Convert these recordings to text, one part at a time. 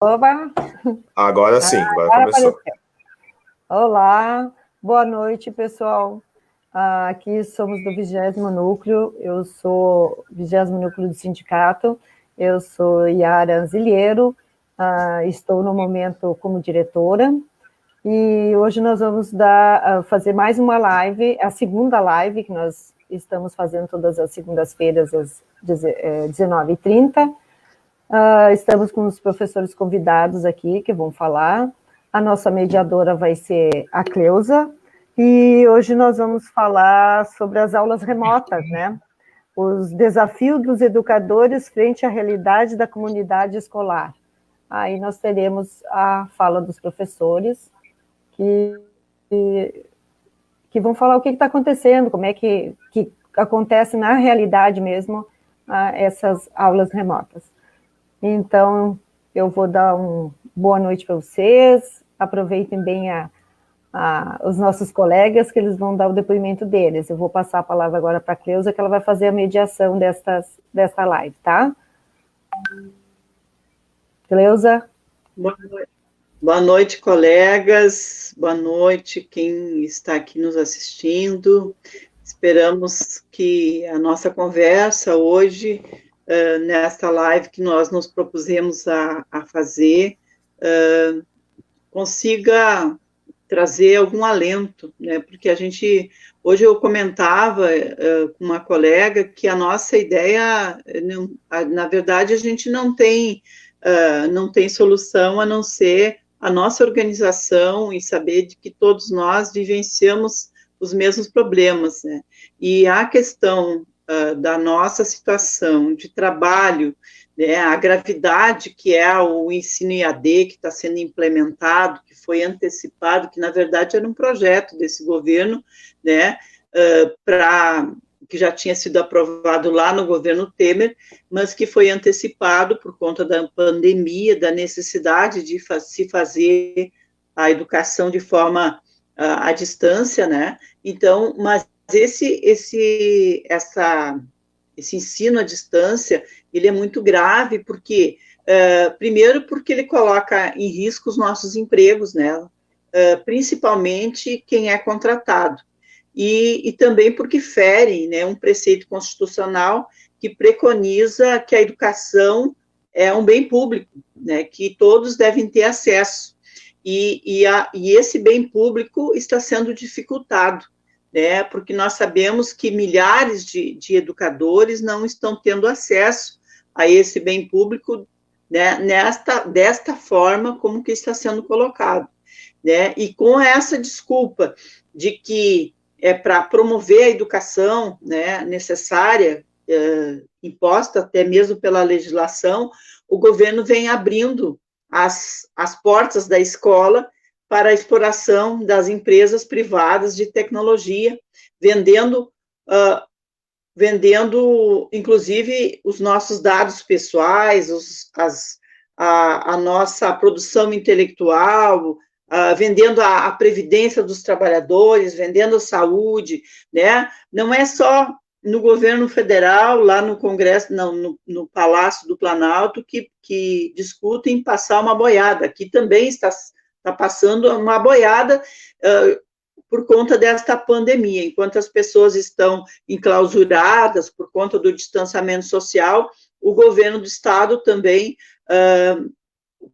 Oba! Agora sim, agora começou. Apareceu. Olá, boa noite, pessoal. Aqui somos do 20º Núcleo, eu sou 20º Núcleo do Sindicato, eu sou Yara Anzilheiro, estou no momento como diretora, e hoje nós vamos fazer mais uma live, a segunda live que nós estamos fazendo todas as segundas-feiras às 19h30. Estamos com os professores convidados aqui que vão falar. A nossa mediadora vai ser a Cleusa, e hoje nós vamos falar sobre as aulas remotas, né? Os desafios dos educadores frente à realidade da comunidade escolar. Aí nós teremos a fala dos professores, que vão falar o que está acontecendo, como é que acontece na realidade mesmo essas aulas remotas. Então, eu vou dar uma boa noite para vocês, aproveitem bem os nossos colegas, que eles vão dar o depoimento deles. Eu vou passar a palavra agora para a Cleusa, que ela vai fazer a mediação dessa live, tá? Cleusa? Boa noite, colegas, boa noite quem está aqui nos assistindo. Esperamos que a nossa conversa hoje, nesta live que nós nos propusemos a fazer, consiga trazer algum alento, né? Porque hoje eu comentava com uma colega que a nossa ideia, na verdade, a gente não tem solução a não ser a nossa organização e saber de que todos nós vivenciamos os mesmos problemas, né? E a questão da nossa situação de trabalho, né, a gravidade que é o ensino EAD que está sendo implementado, que foi antecipado, que na verdade era um projeto desse governo, né, que já tinha sido aprovado lá no governo Temer, mas que foi antecipado por conta da pandemia, da necessidade de se fazer a educação de forma à distância, né? Então, mas esse ensino à distância, ele é muito grave, porque, primeiro, porque ele coloca em risco os nossos empregos, né? Principalmente quem é contratado. E também porque fere, né, um preceito constitucional que preconiza que a educação é um bem público, né, que todos devem ter acesso. E esse bem público está sendo dificultado, né, porque nós sabemos que milhares de educadores não estão tendo acesso a esse bem público, né, desta forma como que está sendo colocado, né, e com essa desculpa de que é para promover a educação, né, necessária, imposta até mesmo pela legislação, o governo vem abrindo as portas da escola para a exploração das empresas privadas de tecnologia, vendendo, inclusive, os nossos dados pessoais, a nossa produção intelectual, vendendo a previdência dos trabalhadores, vendendo a saúde, né? Não é só no governo federal, lá no Congresso, não, no Palácio do Planalto, que discutem passar uma boiada. Aqui também está passando uma boiada por conta desta pandemia. Enquanto as pessoas estão enclausuradas por conta do distanciamento social, o governo do estado também,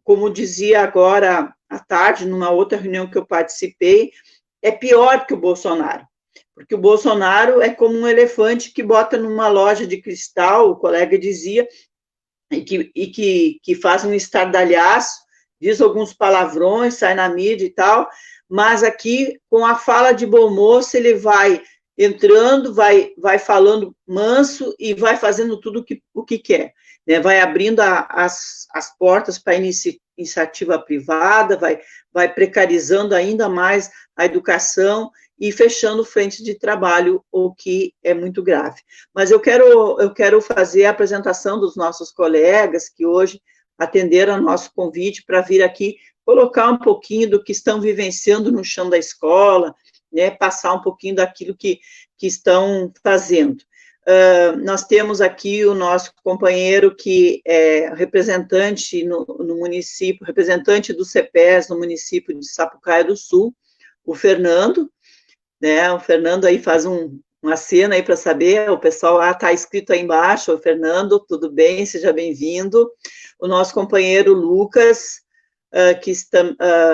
como dizia agora à tarde, numa outra reunião que eu participei, é pior que o Bolsonaro, porque o Bolsonaro é como um elefante que bota numa loja de cristal, o colega dizia, e que faz um estardalhaço, diz alguns palavrões, sai na mídia e tal, mas aqui, com a fala de bom moço, ele vai entrando, vai falando manso e vai fazendo tudo o que quer, né? Vai abrindo as portas para a iniciativa privada, vai precarizando ainda mais a educação e fechando frente de trabalho, o que é muito grave. Mas eu quero fazer a apresentação dos nossos colegas que hoje atenderam ao nosso convite para vir aqui colocar um pouquinho do que estão vivenciando no chão da escola, né, passar um pouquinho daquilo que estão fazendo. Nós temos aqui o nosso companheiro que é representante no município, representante do CEPES no município de Sapucaia do Sul, o Fernando, né? O Fernando aí faz uma cena aí para saber, o pessoal está escrito aí embaixo, o Fernando, tudo bem, seja bem-vindo. O nosso companheiro Lucas, que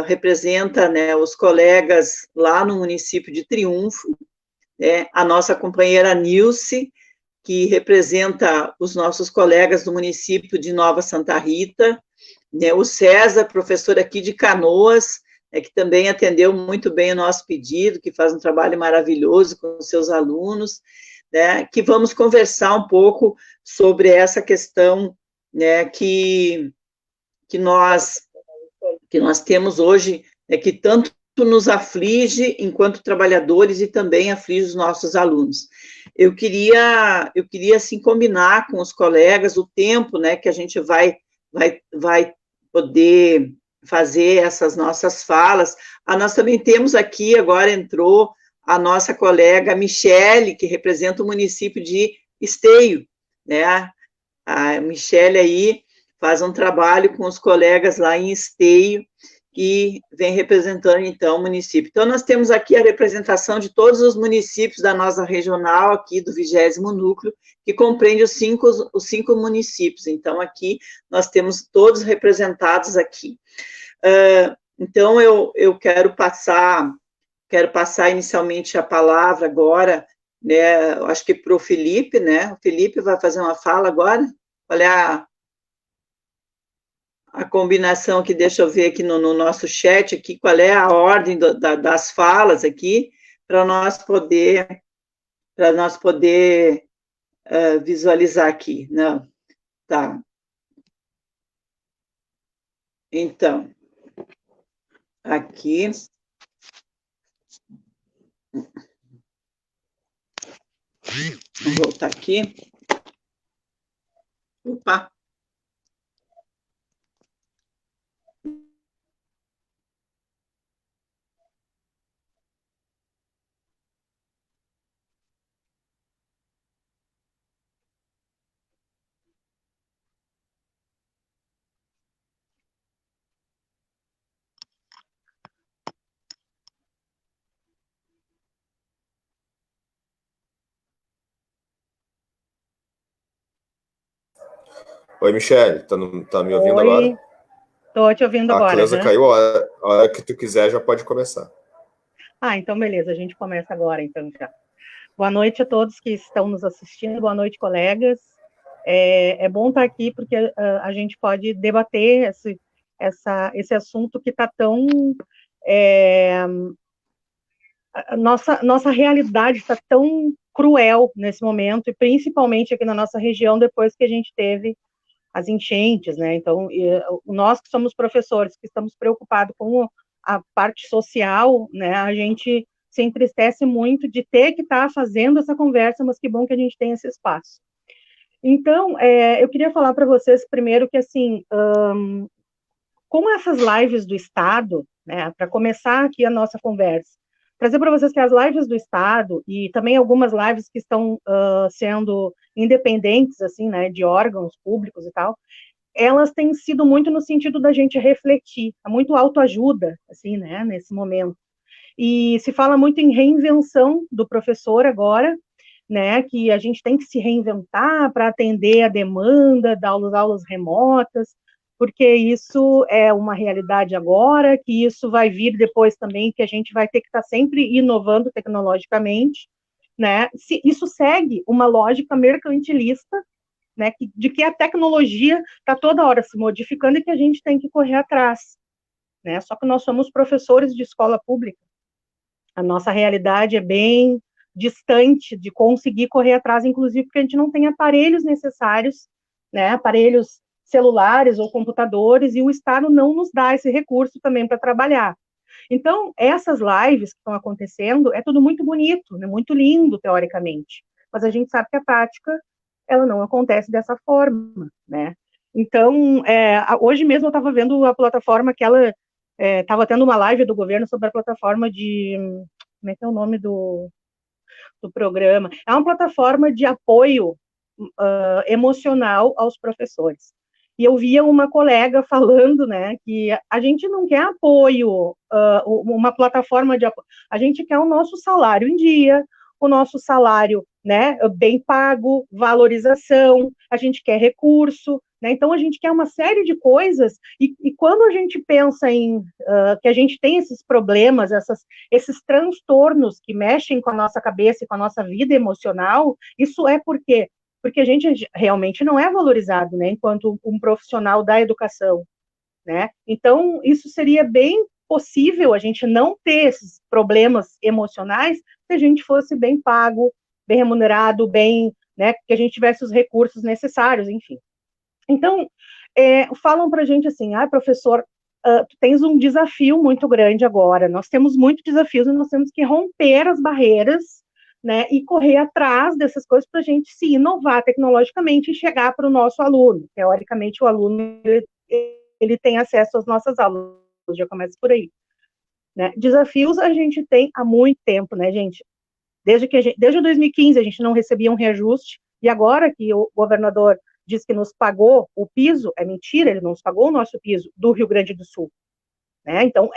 representa, né, os colegas lá no município de Triunfo, né? A nossa companheira Nilce, que representa os nossos colegas do município de Nova Santa Rita, né? O César, professor aqui de Canoas, que também atendeu muito bem o nosso pedido, que faz um trabalho maravilhoso com os seus alunos, né? Que vamos conversar um pouco sobre essa questão, né, que nós temos hoje, que tanto nos aflige enquanto trabalhadores e também aflige os nossos alunos. Eu queria assim, combinar com os colegas o tempo, né, que a gente vai poder fazer essas nossas falas. Nós também temos aqui, agora entrou a nossa colega Michele, que representa o município de Esteio, né? A Michele aí faz um trabalho com os colegas lá em Esteio, e vem representando, então, o município. Então, nós temos aqui a representação de todos os municípios da nossa regional, aqui do 20º núcleo, que compreende os cinco municípios. Então, aqui nós temos todos representados aqui. Então, eu quero passar inicialmente a palavra agora, né, acho que para o Felipe, né? O Felipe vai fazer uma fala agora. Qual é a combinação aqui? Deixa eu ver aqui no nosso chat, aqui, qual é a ordem das falas aqui, para nós poder visualizar aqui. Não, tá. Então, aqui. Vou voltar aqui. Opa! Oi, Michele, tá me ouvindo agora? Estou te ouvindo agora. A Cleusa caiu, a hora que tu quiser já pode começar. Então beleza, a gente começa agora, então, já. Boa noite a todos que estão nos assistindo, boa noite, colegas. É bom estar aqui porque a gente pode debater esse assunto que está tão... Nossa realidade está tão cruel nesse momento, e principalmente aqui na nossa região, depois que a gente teve as enchentes, né? Então, nós que somos professores, que estamos preocupados com a parte social, né? A gente se entristece muito de ter que estar fazendo essa conversa, mas que bom que a gente tem esse espaço. Então, eu queria falar para vocês primeiro que, assim, como essas lives do Estado, né? Para começar aqui a nossa conversa, trazer para vocês que as lives do Estado, e também algumas lives que estão sendo independentes, assim, né, de órgãos públicos e tal, elas têm sido muito no sentido da gente refletir, muito autoajuda, assim, né, nesse momento. E se fala muito em reinvenção do professor agora, né, que a gente tem que se reinventar para atender a demanda das aulas remotas, porque isso é uma realidade agora, que isso vai vir depois também, que a gente vai ter que estar sempre inovando tecnologicamente, né? Isso segue uma lógica mercantilista, né, de que a tecnologia está toda hora se modificando e que a gente tem que correr atrás, né? Só que nós somos professores de escola pública. A nossa realidade é bem distante de conseguir correr atrás, inclusive porque a gente não tem aparelhos necessários, né, aparelhos celulares ou computadores, e o Estado não nos dá esse recurso também para trabalhar. Então, essas lives que estão acontecendo, é tudo muito bonito, né, muito lindo, teoricamente, mas a gente sabe que a prática, ela não acontece dessa forma, né? Então, hoje mesmo eu estava vendo a plataforma que ela estava tendo uma live do governo sobre a plataforma de... Como é que é o nome do programa. É uma plataforma de apoio emocional aos professores. E eu via uma colega falando, né, que a gente não quer apoio, uma plataforma de apoio, a gente quer o nosso salário em dia, o nosso salário, né, bem pago, valorização, a gente quer recurso, né, então a gente quer uma série de coisas, e quando a gente pensa em que a gente tem esses problemas, esses transtornos que mexem com a nossa cabeça e com a nossa vida emocional, isso é porque a gente realmente não é valorizado, né, enquanto um profissional da educação, né? Então, isso seria bem possível a gente não ter esses problemas emocionais se a gente fosse bem pago, bem remunerado, bem, né, que a gente tivesse os recursos necessários, enfim. Então, falam para a gente assim, professor, tu tens um desafio muito grande agora, nós temos muitos desafios e nós temos que romper as barreiras, né, e correr atrás dessas coisas para a gente se inovar tecnologicamente e chegar para o nosso aluno. Teoricamente, o aluno ele tem acesso às nossas aulas, já começa por aí. Né? Desafios a gente tem há muito tempo, né, gente? Desde 2015 a gente não recebia um reajuste, e agora que o governador diz que nos pagou o piso, é mentira, ele não nos pagou o nosso piso do Rio Grande do Sul. Né? Então,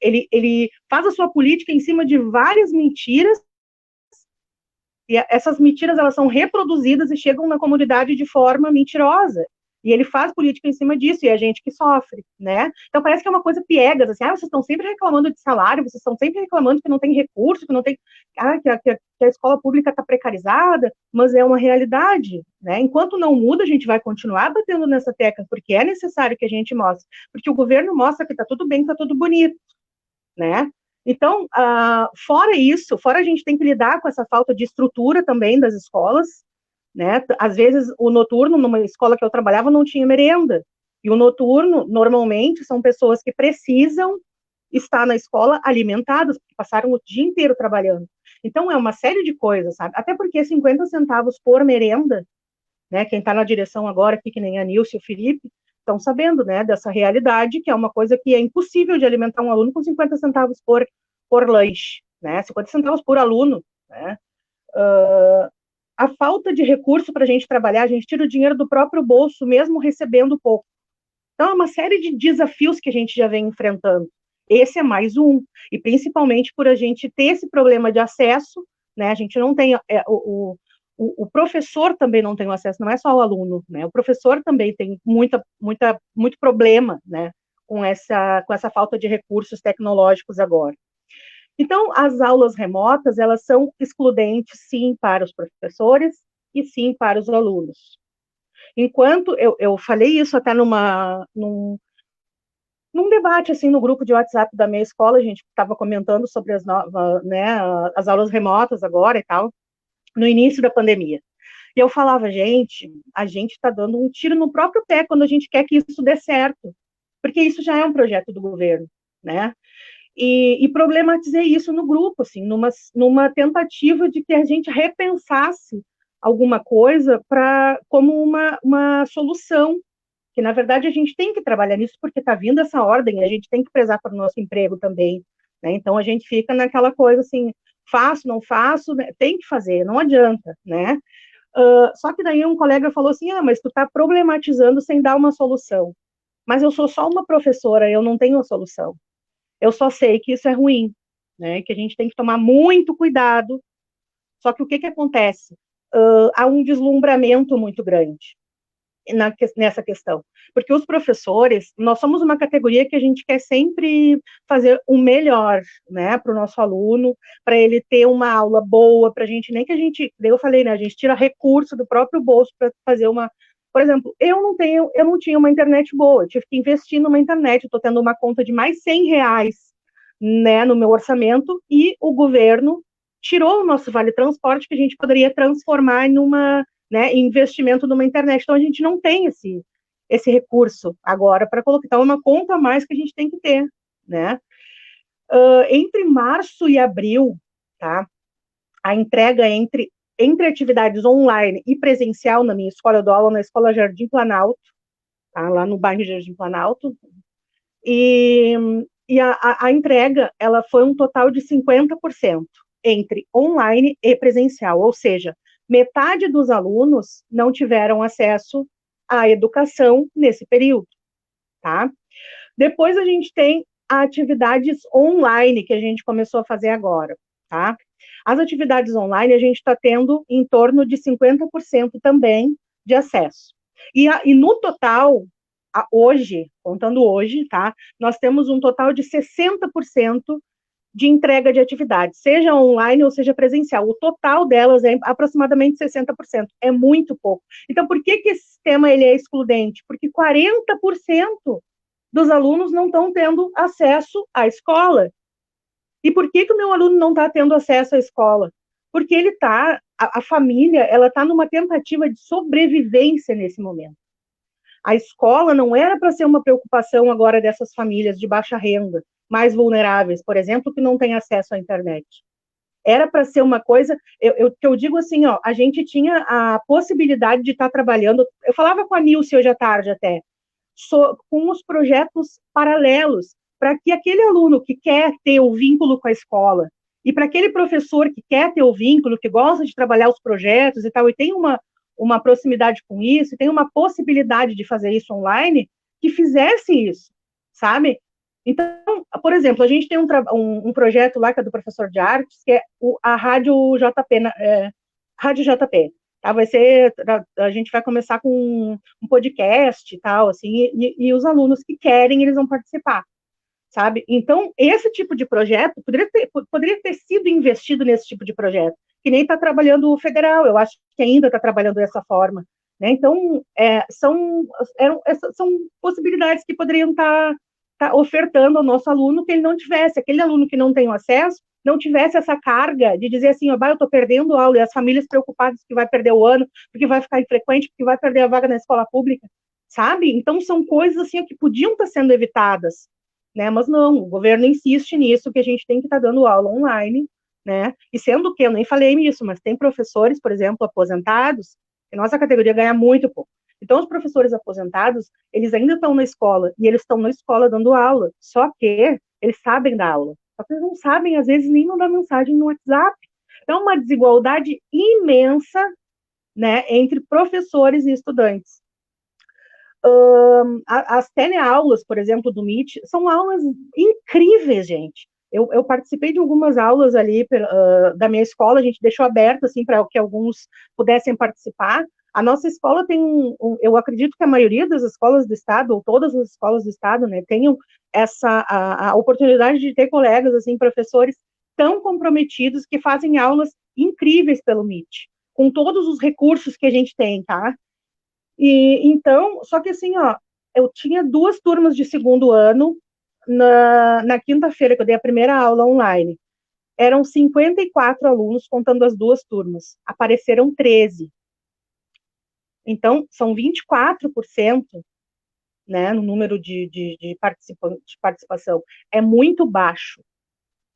ele faz a sua política em cima de várias mentiras, e essas mentiras elas são reproduzidas e chegam na comunidade de forma mentirosa. E ele faz política em cima disso, e é a gente que sofre, né? Então parece que é uma coisa piegas, assim, vocês estão sempre reclamando de salário, vocês estão sempre reclamando que não tem recurso, que não tem, que a escola pública está precarizada, mas é uma realidade, né? Enquanto não muda, a gente vai continuar batendo nessa tecla, porque é necessário que a gente mostre, porque o governo mostra que está tudo bem, que está tudo bonito, né? Então, fora isso, fora a gente tem que lidar com essa falta de estrutura também das escolas, né? Às vezes, o noturno, numa escola que eu trabalhava, não tinha merenda. E o noturno, normalmente, são pessoas que precisam estar na escola alimentadas, porque passaram o dia inteiro trabalhando. Então, é uma série de coisas, sabe? Até porque 50 centavos por merenda, né? Quem está na direção agora, aqui, que nem a Nilce e o Felipe, estão sabendo, né, dessa realidade, que é uma coisa que é impossível de alimentar um aluno com 50 centavos por lanche, né? 50 centavos por aluno, né? A falta de recurso para a gente trabalhar, a gente tira o dinheiro do próprio bolso, mesmo recebendo pouco. Então, é uma série de desafios que a gente já vem enfrentando. Esse é mais um, e principalmente por a gente ter esse problema de acesso, né? A gente não tem, o professor também não tem o acesso, não é só o aluno, né? O professor também tem muito problema, né? Com essa falta de recursos tecnológicos agora. Então, as aulas remotas, elas são excludentes, sim, para os professores e sim para os alunos. Enquanto, eu falei isso até num debate, assim, no grupo de WhatsApp da minha escola, a gente estava comentando sobre as aulas remotas agora e tal, no início da pandemia. E eu falava, a gente está dando um tiro no próprio pé quando a gente quer que isso dê certo, porque isso já é um projeto do governo, né? E problematizei isso no grupo, assim, numa tentativa de que a gente repensasse alguma coisa como uma solução, que na verdade a gente tem que trabalhar nisso porque está vindo essa ordem, a gente tem que prezar para o nosso emprego também, né? Então a gente fica naquela coisa assim, faço, não faço, né? Tem que fazer, não adianta, né? Só que daí um colega falou assim, mas tu está problematizando sem dar uma solução. Mas eu sou só uma professora, eu não tenho a solução. Eu só sei que isso é ruim, né? Que a gente tem que tomar muito cuidado. Só que o que acontece? Há um deslumbramento muito grande nessa questão. Porque os professores, nós somos uma categoria que a gente quer sempre fazer o melhor, né, para o nosso aluno, para ele ter uma aula boa, para a gente, nem que a gente, eu falei, né, a gente tira recurso do próprio bolso para fazer uma. Por exemplo, eu não tinha uma internet boa, eu tive que investir numa internet, estou tendo uma conta de mais R$100, né, no meu orçamento, e o governo tirou o nosso vale transporte, que a gente poderia transformar em investimento numa internet. Então, a gente não tem esse recurso agora para colocar. Então, é uma conta a mais que a gente tem que ter, né? Entre março e abril, tá? A entrega entre atividades online e presencial na minha escola, eu dou aula na Escola Jardim Planalto, tá? Lá no bairro Jardim Planalto, e a entrega, ela foi um total de 50%, entre online e presencial, ou seja, metade dos alunos não tiveram acesso à educação nesse período, tá? Depois a gente tem atividades online, que a gente começou a fazer agora, tá? As atividades online, a gente está tendo em torno de 50% também de acesso. E no total, hoje, contando hoje, tá? Nós temos um total de 60% de entrega de atividades, seja online ou seja presencial. O total delas é aproximadamente 60%. É muito pouco. Então, por que esse sistema ele é excludente? Porque 40% dos alunos não estão tendo acesso à escola. E por que o meu aluno não está tendo acesso à escola? Porque ele está, a família, ela está numa tentativa de sobrevivência nesse momento. A escola não era para ser uma preocupação agora dessas famílias de baixa renda, mais vulneráveis, por exemplo, que não têm acesso à internet. Era para ser uma coisa, eu digo assim, ó, a gente tinha a possibilidade de estar trabalhando, eu falava com a Nilce hoje à tarde até, com os projetos paralelos, para que aquele aluno que quer ter o vínculo com a escola, e para aquele professor que quer ter o vínculo, que gosta de trabalhar os projetos e tal, e tem uma proximidade com isso, e tem uma possibilidade de fazer isso online, que fizesse isso, sabe? Então, por exemplo, a gente tem um projeto lá, que é do professor de artes, que é a Rádio JP, Rádio JP. Tá? A gente vai começar com um podcast e tal, assim, e os alunos que querem, eles vão participar, sabe? Então, esse tipo de projeto poderia ter sido investido nesse tipo de projeto, que nem está trabalhando o federal, eu acho que ainda está trabalhando dessa forma, né? Então, são possibilidades que poderiam estar ofertando ao nosso aluno, que ele não tivesse, aquele aluno que não tem o acesso, não tivesse essa carga de dizer assim, eu estou perdendo aula, e as famílias preocupadas que vai perder o ano, porque vai ficar infrequente, porque vai perder a vaga na escola pública, sabe? Então, são coisas assim que podiam estar sendo evitadas, né? Mas não, o governo insiste nisso, que a gente tem que estar dando aula online, né? E sendo que, eu nem falei nisso, mas tem professores, por exemplo, aposentados, que nossa categoria ganha muito pouco. Então, os professores aposentados, eles ainda estão na escola, e eles estão na escola dando aula, só que eles sabem dar aula, só que eles não sabem, às vezes, nem mandar mensagem no WhatsApp. Então, uma desigualdade imensa, né, entre professores e estudantes. As teleaulas, por exemplo, do Meet, são aulas incríveis, gente. Eu participei de algumas aulas ali da minha escola, a gente deixou aberto, assim, para que alguns pudessem participar. A nossa escola tem eu acredito que a maioria das escolas do estado, ou todas as escolas do estado, né, tenham a oportunidade de ter colegas, assim, professores tão comprometidos que fazem aulas incríveis pelo Meet, com todos os recursos que a gente tem, tá? E então, só que assim, ó, eu tinha 2 turmas de segundo ano na quinta-feira, que eu dei a primeira aula online. Eram 54 alunos, contando as 2 turmas. Apareceram 13. Então, são 24%, né, no número de participação. É muito baixo,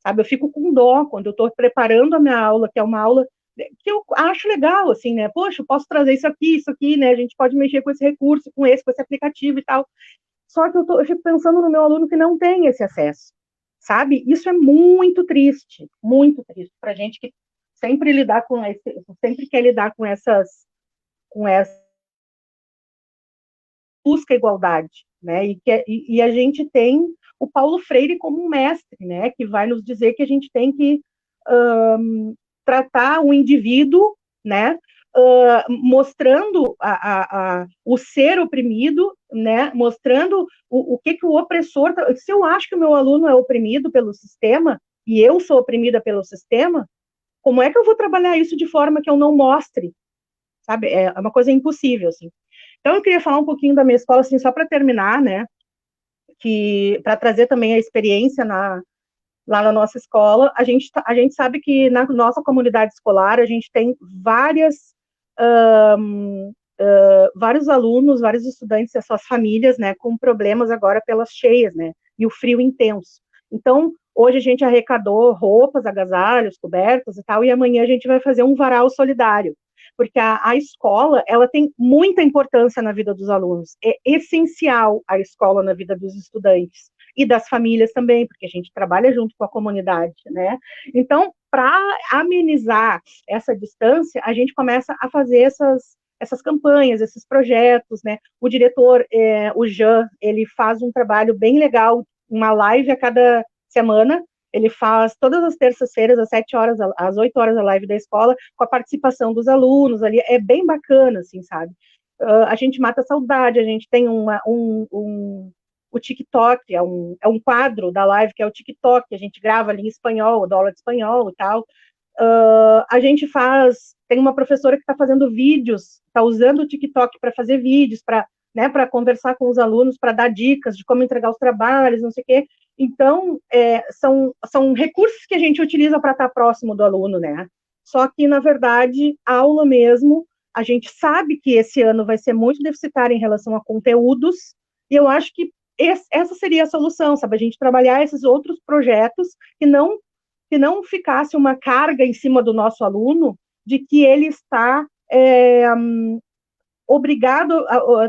sabe? Eu fico com dó quando eu estou preparando a minha aula, que é uma aula que eu acho legal, assim, né? Poxa, eu posso trazer isso aqui, né? A gente pode mexer com esse recurso, com esse aplicativo e tal. Só que eu fico pensando no meu aluno que não tem esse acesso, sabe? Isso é muito triste para a gente que sempre sempre quer lidar com essa busca igualdade, né? E a gente tem o Paulo Freire como um mestre, né? Que vai nos dizer que a gente tem que tratar o indivíduo, né? Mostrando o ser oprimido, né? Mostrando o que o opressor... Se eu acho que o meu aluno é oprimido pelo sistema, e eu sou oprimida pelo sistema, como é que eu vou trabalhar isso de forma que eu não mostre? Sabe? É uma coisa impossível, assim. Então, eu queria falar um pouquinho da minha escola, assim, só para terminar, né? Para trazer também a experiência lá na nossa escola. A gente sabe que na nossa comunidade escolar a gente tem vários alunos, vários estudantes e as suas famílias, né, com problemas agora pelas cheias, né, e o frio intenso. Então, hoje a gente arrecadou roupas, agasalhos, cobertas e tal, e amanhã a gente vai fazer um varal solidário, porque a escola, ela tem muita importância na vida dos alunos, é essencial a escola na vida dos estudantes, e das famílias também, porque a gente trabalha junto com a comunidade, né? Então, para amenizar essa distância, a gente começa a fazer essas campanhas, esses projetos, né? O diretor, o Jean, ele faz um trabalho bem legal, uma live a cada semana. Ele faz todas as terças-feiras, às 7 horas, às 8 horas, a live da escola, com a participação dos alunos ali. É bem bacana, assim, sabe? A gente mata a saudade, a gente tem o TikTok, é um quadro da live que é o TikTok, a gente grava ali em espanhol, dá aula de espanhol e tal. A gente tem uma professora que está fazendo vídeos, está usando o TikTok para fazer vídeos, para, né, para conversar com os alunos, para dar dicas de como entregar os trabalhos, não sei o quê. Então, são recursos que a gente utiliza para estar próximo do aluno, né? Só que, na verdade, a aula mesmo, a gente sabe que esse ano vai ser muito deficitário em relação a conteúdos, e eu acho que essa seria a solução, sabe? A gente trabalhar esses outros projetos que não ficasse uma carga em cima do nosso aluno de que ele está obrigado,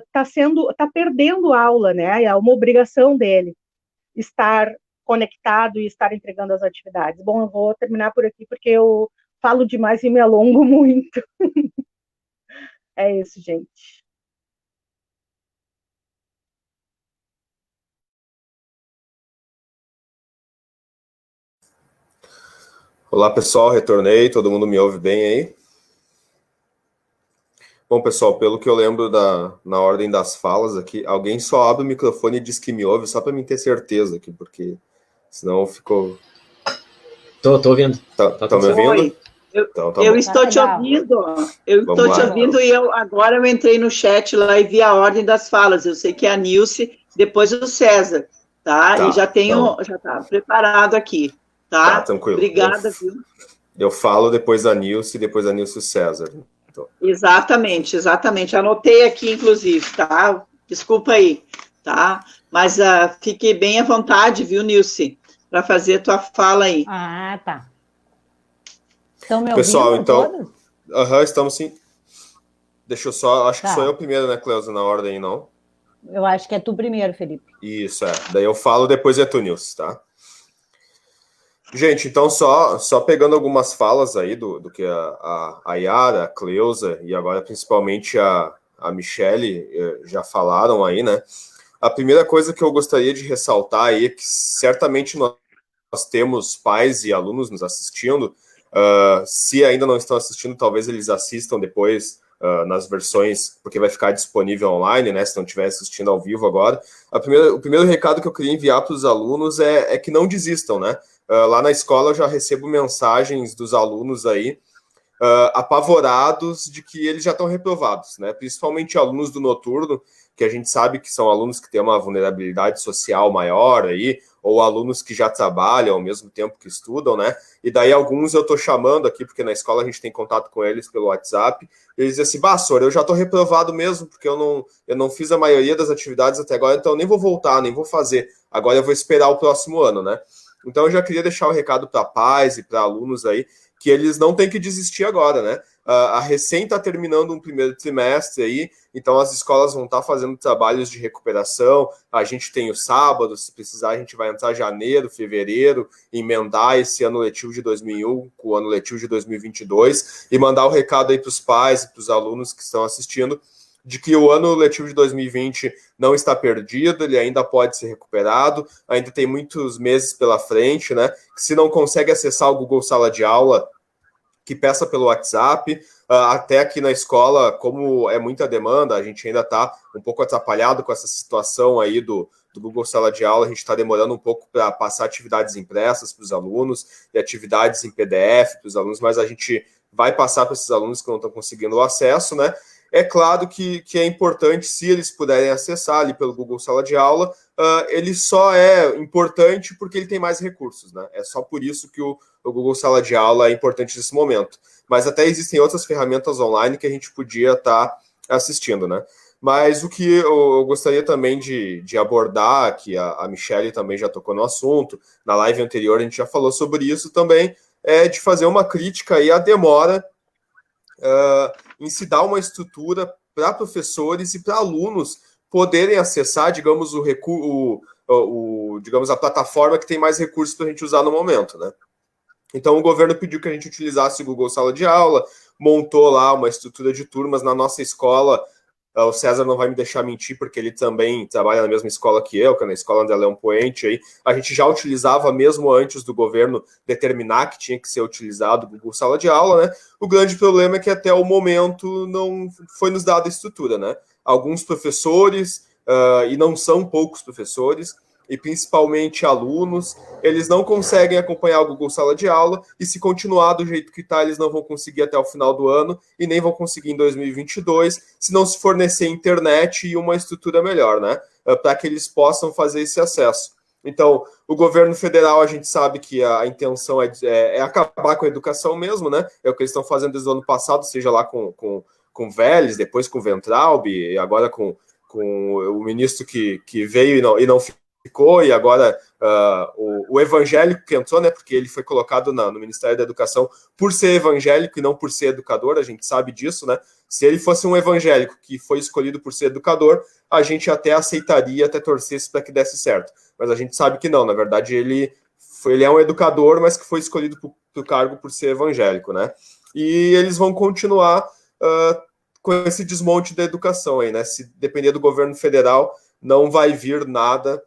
está perdendo aula, né? É uma obrigação dele estar conectado e estar entregando as atividades. Bom, eu vou terminar por aqui, porque eu falo demais e me alongo muito. É isso, gente. Olá, pessoal, retornei, todo mundo me ouve bem aí? Bom, pessoal, pelo que eu lembro na ordem das falas aqui, alguém só abre o microfone e diz que me ouve, só para mim ter certeza aqui, porque senão ficou... Tô ouvindo. Tá me ouvindo? Oi. Então, tá eu bom. estou te ouvindo, e agora eu entrei no chat lá e vi a ordem das falas. Eu sei que é a Nilce, depois o César, tá? E já tá preparado aqui, tá? Tá, tranquilo. Obrigada, viu? Eu falo depois da Nilce e depois da Nilce o César. Então. Exatamente. Anotei aqui, inclusive, tá? Desculpa aí, tá? Mas fique bem à vontade, viu, Nilce, para fazer tua fala aí. Ah, tá. Estão me ouvindo, pessoal, então, todos? estamos sim. Deixa eu só, acho que sou eu primeiro, né, Cleusa, na ordem, não? Eu acho que é tu primeiro, Felipe. Isso, daí eu falo, depois é tu, Nilce, tá? Gente, então só pegando algumas falas aí do que a Yara, a Cleusa e agora principalmente a Michele já falaram aí, né? A primeira coisa que eu gostaria de ressaltar aí é que certamente nós temos pais e alunos nos assistindo. Se ainda não estão assistindo, talvez eles assistam depois nas versões, porque vai ficar disponível online, né? Se não estiver assistindo ao vivo agora. O primeiro recado que eu queria enviar para os alunos é que não desistam, né? Lá na escola eu já recebo mensagens dos alunos aí apavorados de que eles já estão reprovados, né? Principalmente alunos do noturno, que a gente sabe que são alunos que têm uma vulnerabilidade social maior aí, ou alunos que já trabalham ao mesmo tempo que estudam, né? E daí alguns eu estou chamando aqui, porque na escola a gente tem contato com eles pelo WhatsApp, e eles dizem assim, Sor, eu já estou reprovado mesmo, porque eu não fiz a maioria das atividades até agora, então eu nem vou voltar, nem vou fazer. Agora eu vou esperar o próximo ano, né? Então eu já queria deixar o recado para pais e para alunos aí, que eles não têm que desistir agora, né? A recém está terminando um primeiro trimestre aí, então as escolas vão estar fazendo trabalhos de recuperação, a gente tem o sábado, se precisar a gente vai entrar janeiro, fevereiro, emendar esse ano letivo de 2001 com o ano letivo de 2022 e mandar o recado aí para os pais e para os alunos que estão assistindo, de que o ano letivo de 2020 não está perdido, ele ainda pode ser recuperado, ainda tem muitos meses pela frente, né? Se não consegue acessar o Google Sala de Aula, que peça pelo WhatsApp, até aqui na escola, como é muita demanda, a gente ainda está um pouco atrapalhado com essa situação aí do Google Sala de Aula, a gente está demorando um pouco para passar atividades impressas para os alunos e atividades em PDF para os alunos, mas a gente vai passar para esses alunos que não estão conseguindo o acesso, né? É claro que é importante, se eles puderem acessar ali pelo Google Sala de Aula, ele só é importante porque ele tem mais recursos, né? É só por isso que o Google Sala de Aula é importante nesse momento. Mas até existem outras ferramentas online que a gente podia estar assistindo, né? Mas o que eu gostaria também de abordar, que a Michele também já tocou no assunto, na live anterior a gente já falou sobre isso também, é de fazer uma crítica aí à demora em se dar uma estrutura para professores e para alunos poderem acessar, digamos, digamos, a plataforma que tem mais recursos para a gente usar no momento, né? Então, o governo pediu que a gente utilizasse o Google Sala de Aula, montou lá uma estrutura de turmas na nossa escola. O César não vai me deixar mentir, porque ele também trabalha na mesma escola que eu, que é na escola André Leão Poente. Aí. A gente já utilizava, mesmo antes do governo determinar que tinha que ser utilizado o Google Sala de Aula, né? O grande problema é que até o momento não foi nos dada a estrutura, né? Alguns professores, e não são poucos professores, e principalmente alunos, eles não conseguem acompanhar o Google Sala de Aula, e se continuar do jeito que está, eles não vão conseguir até o final do ano, e nem vão conseguir em 2022, se não se fornecer internet e uma estrutura melhor, né? Para que eles possam fazer esse acesso. Então, o governo federal, a gente sabe que a intenção é acabar com a educação mesmo, né? É o que eles estão fazendo desde o ano passado, seja lá com Vélez, depois com Weintraub, e agora com o ministro que veio e não ficou, e agora o evangélico que entrou, né, porque ele foi colocado no Ministério da Educação por ser evangélico e não por ser educador, a gente sabe disso, né? Se ele fosse um evangélico que foi escolhido por ser educador, a gente até aceitaria, até torcesse para que desse certo. Mas a gente sabe que não, na verdade ele é um educador, mas que foi escolhido para o cargo por ser evangélico, né? E eles vão continuar com esse desmonte da educação aí, né? Se depender do governo federal, não vai vir nada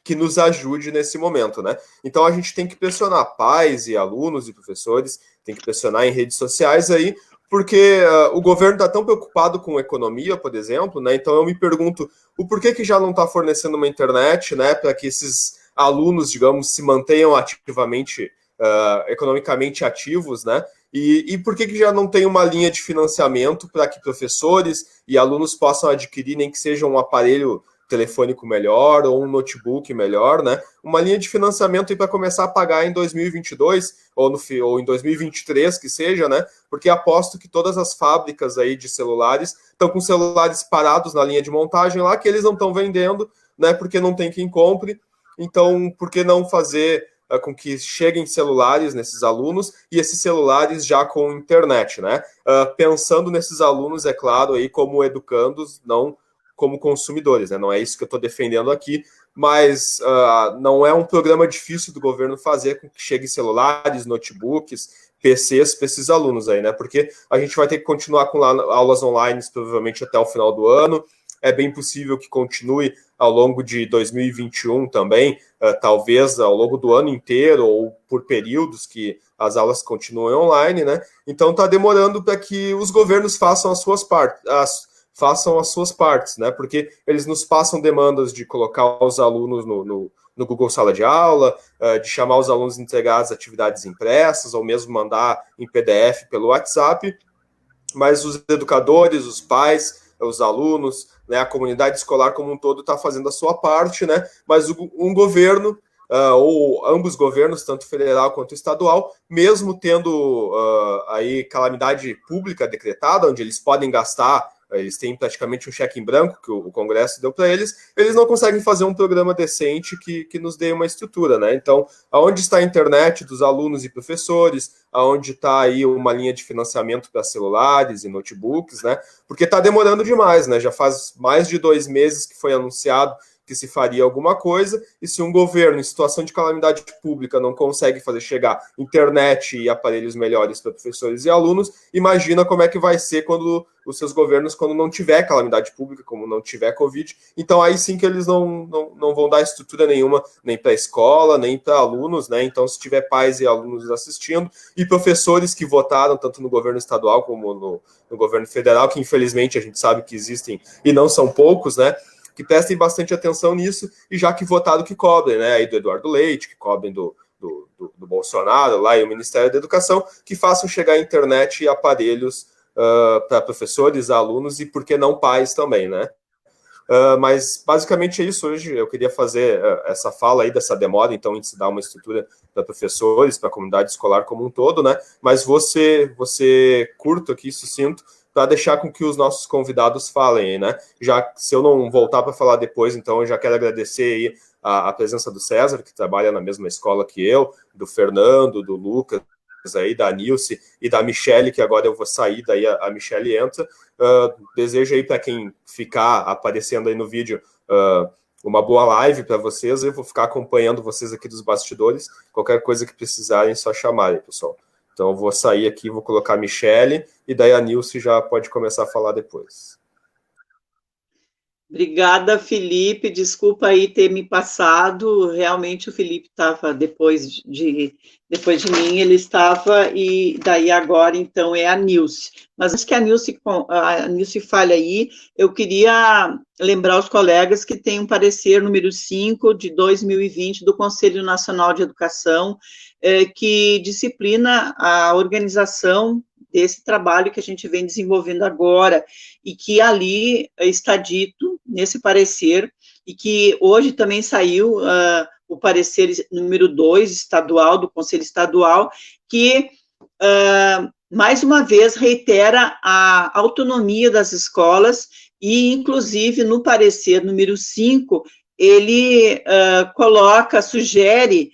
que nos ajude nesse momento, né? Então a gente tem que pressionar pais e alunos e professores, tem que pressionar em redes sociais aí, porque o governo está tão preocupado com economia, por exemplo, né? Então eu me pergunto o porquê que já não está fornecendo uma internet, né, para que esses alunos, digamos, se mantenham ativamente, economicamente ativos, né? E por que já não tem uma linha de financiamento para que professores e alunos possam adquirir, nem que seja um aparelho telefônico melhor ou um notebook melhor, né? Uma linha de financiamento para começar a pagar em 2022 ou em 2023 que seja, né? Porque aposto que todas as fábricas aí de celulares estão com celulares parados na linha de montagem lá que eles não estão vendendo, né? Porque não tem quem compre. Então, por que não fazer com que cheguem celulares nesses alunos e esses celulares já com internet, né? Pensando nesses alunos, é claro, aí como educandos, não como consumidores, né? Não é isso que eu estou defendendo aqui, mas não é um programa difícil do governo fazer com que cheguem celulares, notebooks, PCs para esses alunos aí, né? Porque a gente vai ter que continuar com aulas online provavelmente até o final do ano. É bem possível que continue ao longo de 2021 também, talvez ao longo do ano inteiro ou por períodos que as aulas continuem online, né? Então está demorando para que os governos façam as suas partes, né? Porque eles nos passam demandas de colocar os alunos no Google Sala de Aula, de chamar os alunos a entregar as atividades impressas, ou mesmo mandar em PDF pelo WhatsApp, mas os educadores, os pais, os alunos, né, a comunidade escolar como um todo está fazendo a sua parte, né? Mas um governo, ou ambos governos, tanto federal quanto estadual, mesmo tendo aí calamidade pública decretada, onde eles podem gastar, eles têm praticamente um cheque em branco que o Congresso deu para eles não conseguem fazer um programa decente que nos dê uma estrutura, né? Então, aonde está a internet dos alunos e professores, aonde está aí uma linha de financiamento para celulares e notebooks, né? Porque está demorando demais, né? Já faz mais de 2 meses que foi anunciado que se faria alguma coisa, e se um governo em situação de calamidade pública não consegue fazer chegar internet e aparelhos melhores para professores e alunos, imagina como é que vai ser quando os seus governos, quando não tiver calamidade pública, como não tiver Covid. Então aí sim que eles não vão dar estrutura nenhuma, nem para a escola, nem para alunos, né? Então se tiver pais e alunos assistindo, e professores que votaram tanto no governo estadual como no governo federal, que infelizmente a gente sabe que existem e não são poucos, né? Que prestem bastante atenção nisso, e já que votaram que cobrem, né? Aí do Eduardo Leite, que cobrem do Bolsonaro lá e o Ministério da Educação, que façam chegar a internet e aparelhos para professores, alunos e, por que não, pais também, né? Mas basicamente é isso hoje. Eu queria fazer essa fala aí dessa demora, então, em se dar uma estrutura para professores, para a comunidade escolar como um todo, né? Mas você curto aqui, sucinto, para deixar com que os nossos convidados falem, né? Já se eu não voltar para falar depois, então eu já quero agradecer aí a presença do César, que trabalha na mesma escola que eu, do Fernando, do Lucas, aí, da Nilce e da Michele, que agora eu vou sair, daí a Michele entra. Desejo aí para quem ficar aparecendo aí no vídeo uma boa live para vocês. Eu vou ficar acompanhando vocês aqui dos bastidores. Qualquer coisa que precisarem, é só chamarem, pessoal. Então, eu vou sair aqui, vou colocar a Michele, e daí a Nilce já pode começar a falar depois. Obrigada, Felipe. Desculpa aí ter me passado. Realmente o Felipe estava depois de mim, ele estava, e daí agora, então, é a Nilce. Mas antes que a Nilce fale aí, eu queria lembrar os colegas que tem um parecer número 5 de 2020 do Conselho Nacional de Educação, que disciplina a organização desse trabalho que a gente vem desenvolvendo agora, e que ali está dito, nesse parecer, e que hoje também saiu o parecer número 2 estadual, do Conselho Estadual, que, mais uma vez, reitera a autonomia das escolas, e, inclusive, no parecer número 5, ele sugere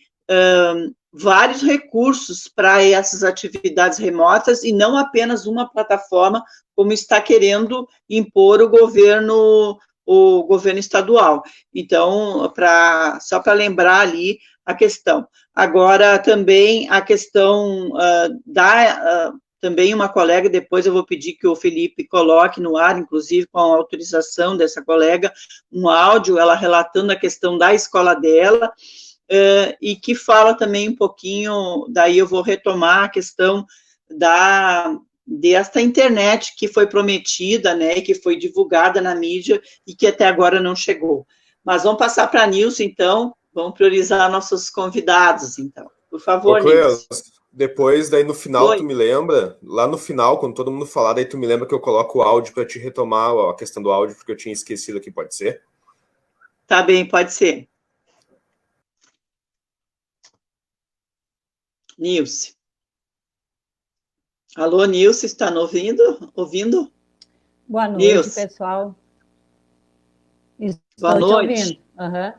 vários recursos para essas atividades remotas, e não apenas uma plataforma, como está querendo impor o governo estadual. Então, só para lembrar ali a questão. Agora, também a questão também uma colega, depois eu vou pedir que o Felipe coloque no ar, inclusive com a autorização dessa colega, um áudio, ela relatando a questão da escola dela, e que fala também um pouquinho, daí eu vou retomar a questão desta internet que foi prometida, né, e que foi divulgada na mídia e que até agora não chegou. Mas vamos passar para a Nilce, então, vamos priorizar nossos convidados, então. Por favor, Nilce. Depois, daí no final, tu me lembra, lá no final, quando todo mundo falar, daí tu me lembra que eu coloco o áudio para te retomar a questão do áudio, porque eu tinha esquecido aqui, pode ser? Tá bem, pode ser. Nilce. Alô, Nilce, está me ouvindo? Boa noite, Nilce. pessoal. Boa noite. Te ouvindo. Uhum.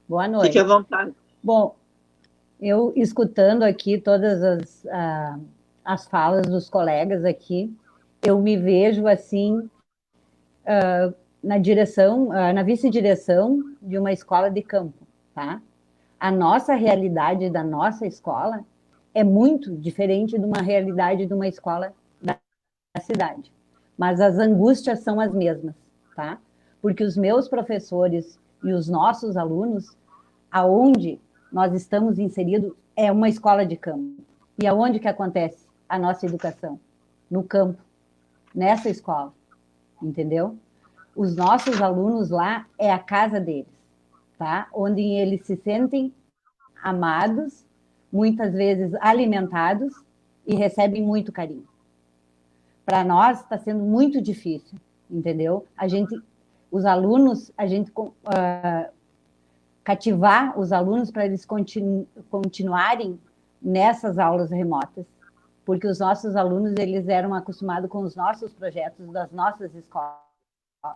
Boa noite. Fique à vontade. Bom, eu escutando aqui todas as falas dos colegas aqui, eu me vejo assim na direção, na vice-direção de uma escola de campo, tá? A nossa realidade da nossa escola é muito diferente de uma realidade de uma escola da cidade. Mas as angústias são as mesmas, tá? Porque os meus professores e os nossos alunos, aonde nós estamos inseridos, é uma escola de campo. E aonde que acontece a nossa educação? No campo, nessa escola, entendeu? Os nossos alunos lá é a casa deles, tá? Onde eles se sentem amados, muitas vezes alimentados e recebem muito carinho. Para nós está sendo muito difícil, entendeu? Os alunos, cativar os alunos para eles continuarem nessas aulas remotas, porque os nossos alunos, eles eram acostumados com os nossos projetos das nossas escolas,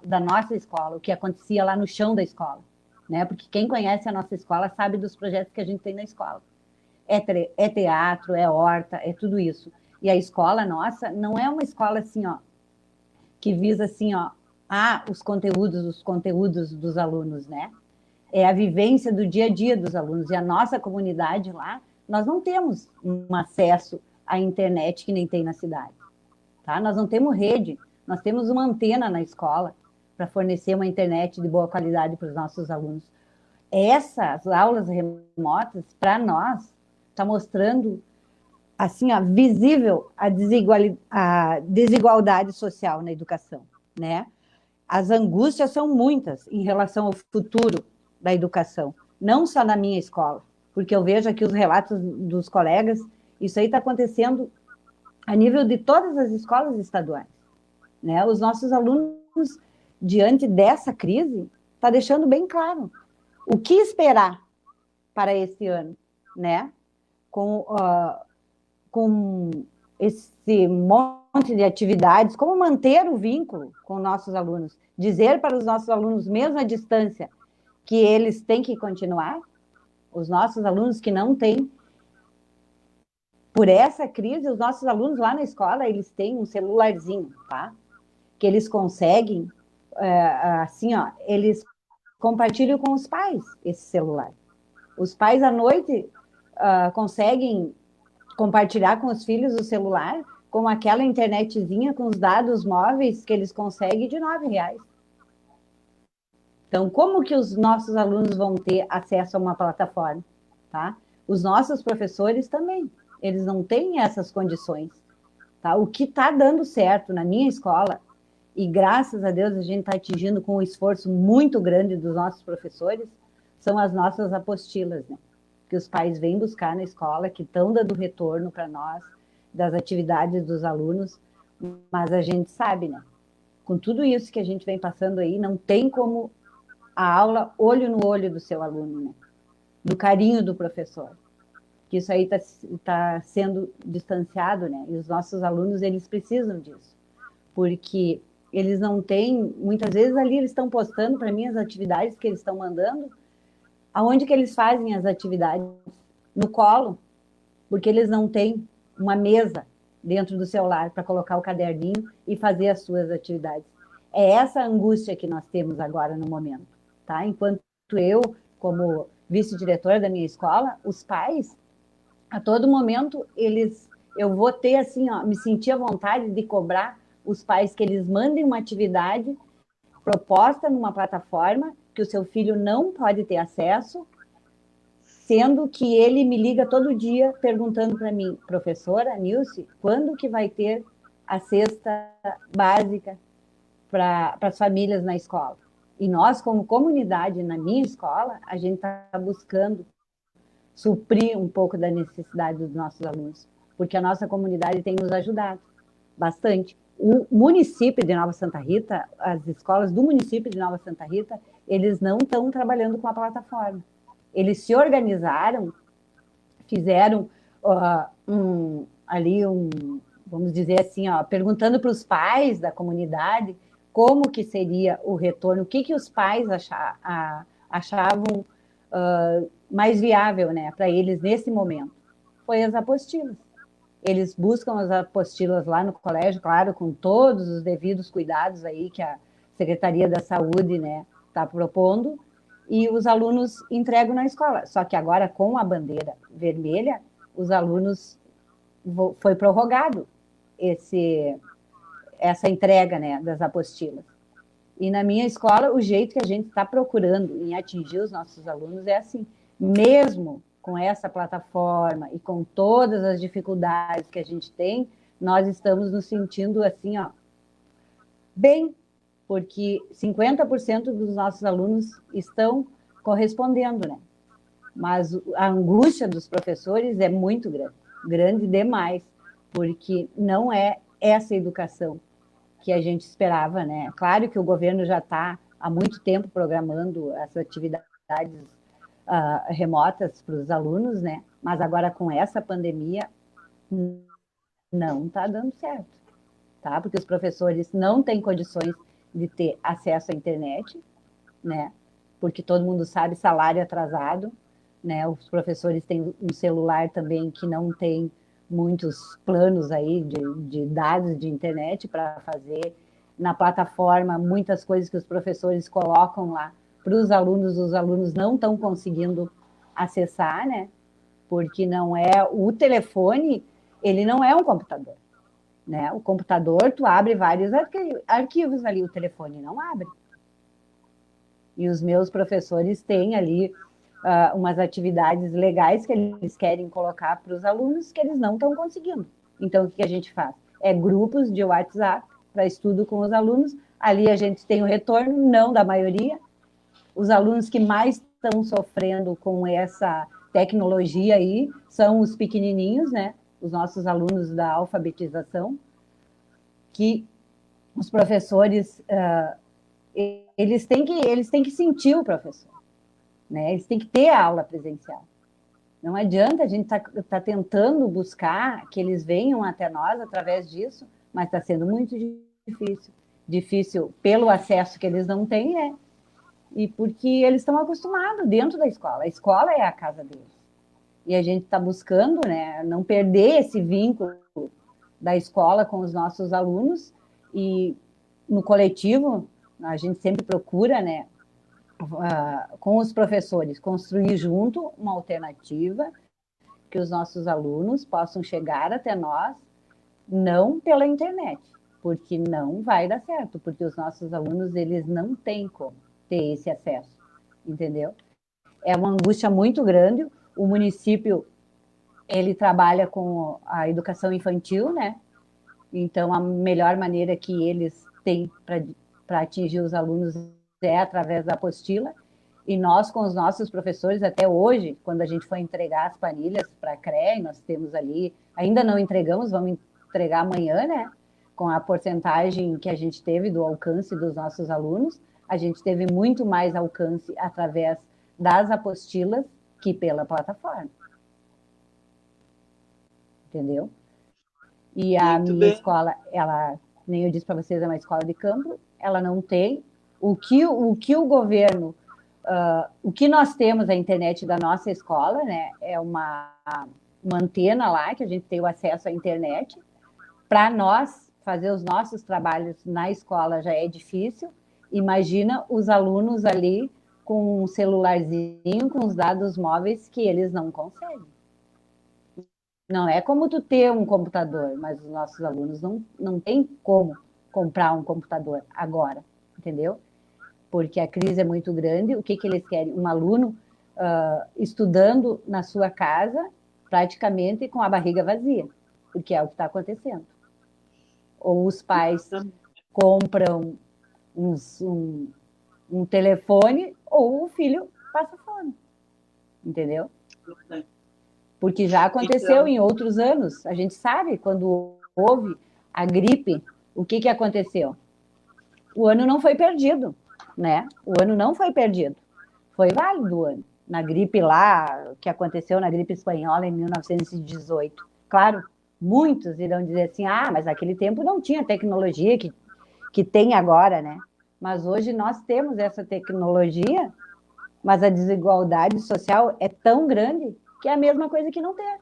da nossa escola, o que acontecia lá no chão da escola, né? Porque quem conhece a nossa escola sabe dos projetos que a gente tem na escola. É teatro, é horta, é tudo isso. E a escola nossa não é uma escola assim, ó, que visa assim, ó, os conteúdos dos alunos, né? É a vivência do dia a dia dos alunos. E a nossa comunidade lá, nós não temos um acesso à internet que nem tem na cidade, tá? Nós não temos rede, nós temos uma antena na escola para fornecer uma internet de boa qualidade para os nossos alunos. Essas aulas remotas, para nós, está mostrando, assim, ó, visível a desigualdade social na educação, né? As angústias são muitas em relação ao futuro da educação, não só na minha escola, porque eu vejo aqui os relatos dos colegas, isso aí está acontecendo a nível de todas as escolas estaduais, né? Os nossos alunos, diante dessa crise, está deixando bem claro o que esperar para esse ano, né? Com esse monte de atividades, como manter o vínculo com nossos alunos, dizer para os nossos alunos, mesmo à distância, que eles têm que continuar, os nossos alunos que não têm, por essa crise, os nossos alunos lá na escola, eles têm um celularzinho, tá? Que eles conseguem, assim, ó, eles compartilham com os pais esse celular. Os pais, à noite, conseguem compartilhar com os filhos o celular com aquela internetzinha com os dados móveis que eles conseguem de R$ 9. Então, como que os nossos alunos vão ter acesso a uma plataforma? Tá? Os nossos professores também, eles não têm essas condições. Tá? O que está dando certo na minha escola, e graças a Deus a gente está atingindo com um esforço muito grande dos nossos professores, são as nossas apostilas, né? Que os pais vêm buscar na escola, que estão dando retorno para nós, das atividades dos alunos, mas a gente sabe, né? Com tudo isso que a gente vem passando aí, não tem como a aula olho no olho do seu aluno, né? Do carinho do professor. Que isso aí tá sendo distanciado, né? E os nossos alunos, eles precisam disso. Porque eles não têm, muitas vezes ali eles estão postando para mim as atividades que eles estão mandando. Aonde que eles fazem as atividades? No colo, porque eles não têm uma mesa dentro do celular para colocar o caderninho e fazer as suas atividades. É essa angústia que nós temos agora no momento, tá? Enquanto eu, como vice-diretora da minha escola, os pais, a todo momento, eu vou ter assim, ó, me sentir à vontade de cobrar os pais que eles mandem uma atividade proposta numa plataforma que o seu filho não pode ter acesso, sendo que ele me liga todo dia perguntando para mim, professora Nilce, quando que vai ter a cesta básica para as famílias na escola? E nós, como comunidade, na minha escola, a gente está buscando suprir um pouco da necessidade dos nossos alunos, porque a nossa comunidade tem nos ajudado bastante. O município de Nova Santa Rita, as escolas do município de Nova Santa Rita, eles não estão trabalhando com a plataforma. Eles se organizaram, fizeram vamos dizer assim, perguntando para os pais da comunidade como que seria o retorno, o que os pais achavam mais viável, né, para eles nesse momento. Foi as apostilas. Eles buscam as apostilas lá no colégio, claro, com todos os devidos cuidados aí que a Secretaria da Saúde, né, está propondo, e os alunos entregam na escola. Só que agora, com a bandeira vermelha, os alunos foi prorrogado essa entrega, né, das apostilas. E na minha escola, o jeito que a gente está procurando em atingir os nossos alunos é assim, mesmo com essa plataforma e com todas as dificuldades que a gente tem, nós estamos nos sentindo assim, bem, porque 50% dos nossos alunos estão correspondendo, né? Mas a angústia dos professores é muito grande, grande demais, porque não é essa educação que a gente esperava, né? Claro que o governo já está há muito tempo programando essas atividades remotas para os alunos, né? Mas agora com essa pandemia não está dando certo, tá? Porque os professores não têm condições de ter acesso à internet, né? Porque todo mundo sabe, salário atrasado, né? Os professores têm um celular também que não tem muitos planos aí de dados de internet para fazer na plataforma, muitas coisas que os professores colocam lá para os alunos não estão conseguindo acessar, né? Porque não é o telefone, ele não é um computador, né? O computador, tu abre vários arquivos ali, o telefone não abre. E os meus professores têm ali umas atividades legais que eles querem colocar para os alunos que eles não estão conseguindo. Então, o que a gente faz? É grupos de WhatsApp para estudo com os alunos. Ali a gente tem o retorno, não da maioria. Os alunos que mais estão sofrendo com essa tecnologia aí são os pequenininhos, né? Os nossos alunos da alfabetização, que os professores, eles têm que sentir o professor, né? Eles têm que ter a aula presencial. Não adianta a gente tá tentando buscar que eles venham até nós através disso, mas está sendo muito difícil. Difícil pelo acesso que eles não têm, né? E porque eles estão acostumados dentro da escola. A escola é a casa deles. E a gente está buscando, né, não perder esse vínculo da escola com os nossos alunos. E no coletivo, a gente sempre procura, né, com os professores, construir junto uma alternativa que os nossos alunos possam chegar até nós, não pela internet, porque não vai dar certo, porque os nossos alunos, eles não têm como ter esse acesso, entendeu? É uma angústia muito grande. O município, ele trabalha com a educação infantil, né? Então, a melhor maneira que eles têm para atingir os alunos é através da apostila. E nós, com os nossos professores, até hoje, quando a gente foi entregar as planilhas para a CREA, nós temos ali, ainda não entregamos, vamos entregar amanhã, né? Com a porcentagem que a gente teve do alcance dos nossos alunos, a gente teve muito mais alcance através das apostilas que pela plataforma. Entendeu? E a minha escola, ela, nem eu disse para vocês, é uma escola de campo, ela não tem o que o governo, o que nós temos a internet da nossa escola, né, é uma antena lá, que a gente tem o acesso à internet. Para nós fazer os nossos trabalhos na escola já é difícil, imagina os alunos ali com um celularzinho, com os dados móveis que eles não conseguem. Não é como tu ter um computador, mas os nossos alunos não têm como comprar um computador agora, entendeu? Porque a crise é muito grande. O que eles querem? Um aluno estudando na sua casa, praticamente com a barriga vazia, porque é o que está acontecendo. Ou os pais compram um telefone, ou o filho passa fome, entendeu? Porque já aconteceu em outros anos. A gente sabe, quando houve a gripe, o que aconteceu? O ano não foi perdido, né? O ano não foi perdido. Foi válido o ano. Na gripe lá, que aconteceu na gripe espanhola em 1918. Claro, muitos irão dizer assim, mas naquele tempo não tinha tecnologia que tem agora, né? Mas hoje nós temos essa tecnologia, mas a desigualdade social é tão grande que é a mesma coisa que não ter.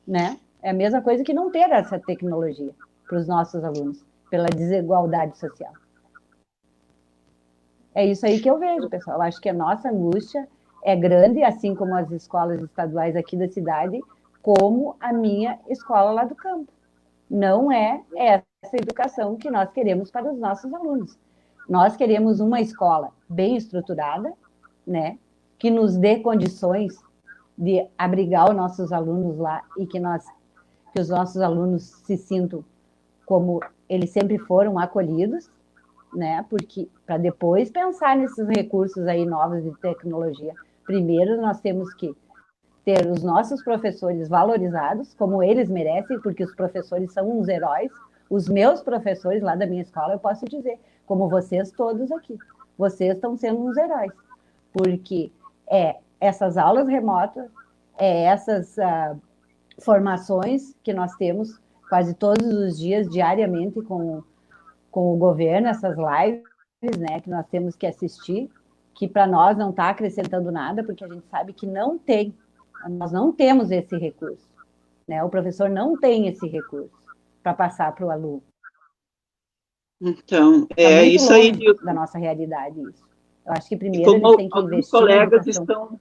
Né? É a mesma coisa que não ter essa tecnologia para os nossos alunos, pela desigualdade social. É isso aí que eu vejo, pessoal. Eu acho que a nossa angústia é grande, assim como as escolas estaduais aqui da cidade, como a minha escola lá do campo. Não é essa educação que nós queremos para os nossos alunos. Nós queremos uma escola bem estruturada, né? Que nos dê condições de abrigar os nossos alunos lá e que os nossos alunos se sintam como eles sempre foram acolhidos, né? Porque para depois pensar nesses recursos aí novos de tecnologia, primeiro nós temos que ter os nossos professores valorizados, como eles merecem, porque os professores são uns heróis. Os meus professores lá da minha escola, eu posso dizer, como vocês todos aqui, vocês estão sendo uns heróis, porque essas aulas remotas, essas formações que nós temos quase todos os dias, diariamente, com o governo, essas lives, né, que nós temos que assistir, que para nós não está acrescentando nada, porque a gente sabe que nós não temos esse recurso, né? O professor não tem esse recurso para passar para o aluno. Então, Tá isso aí da nossa realidade, isso. Eu acho que primeiro eles têm que investir colegas na educação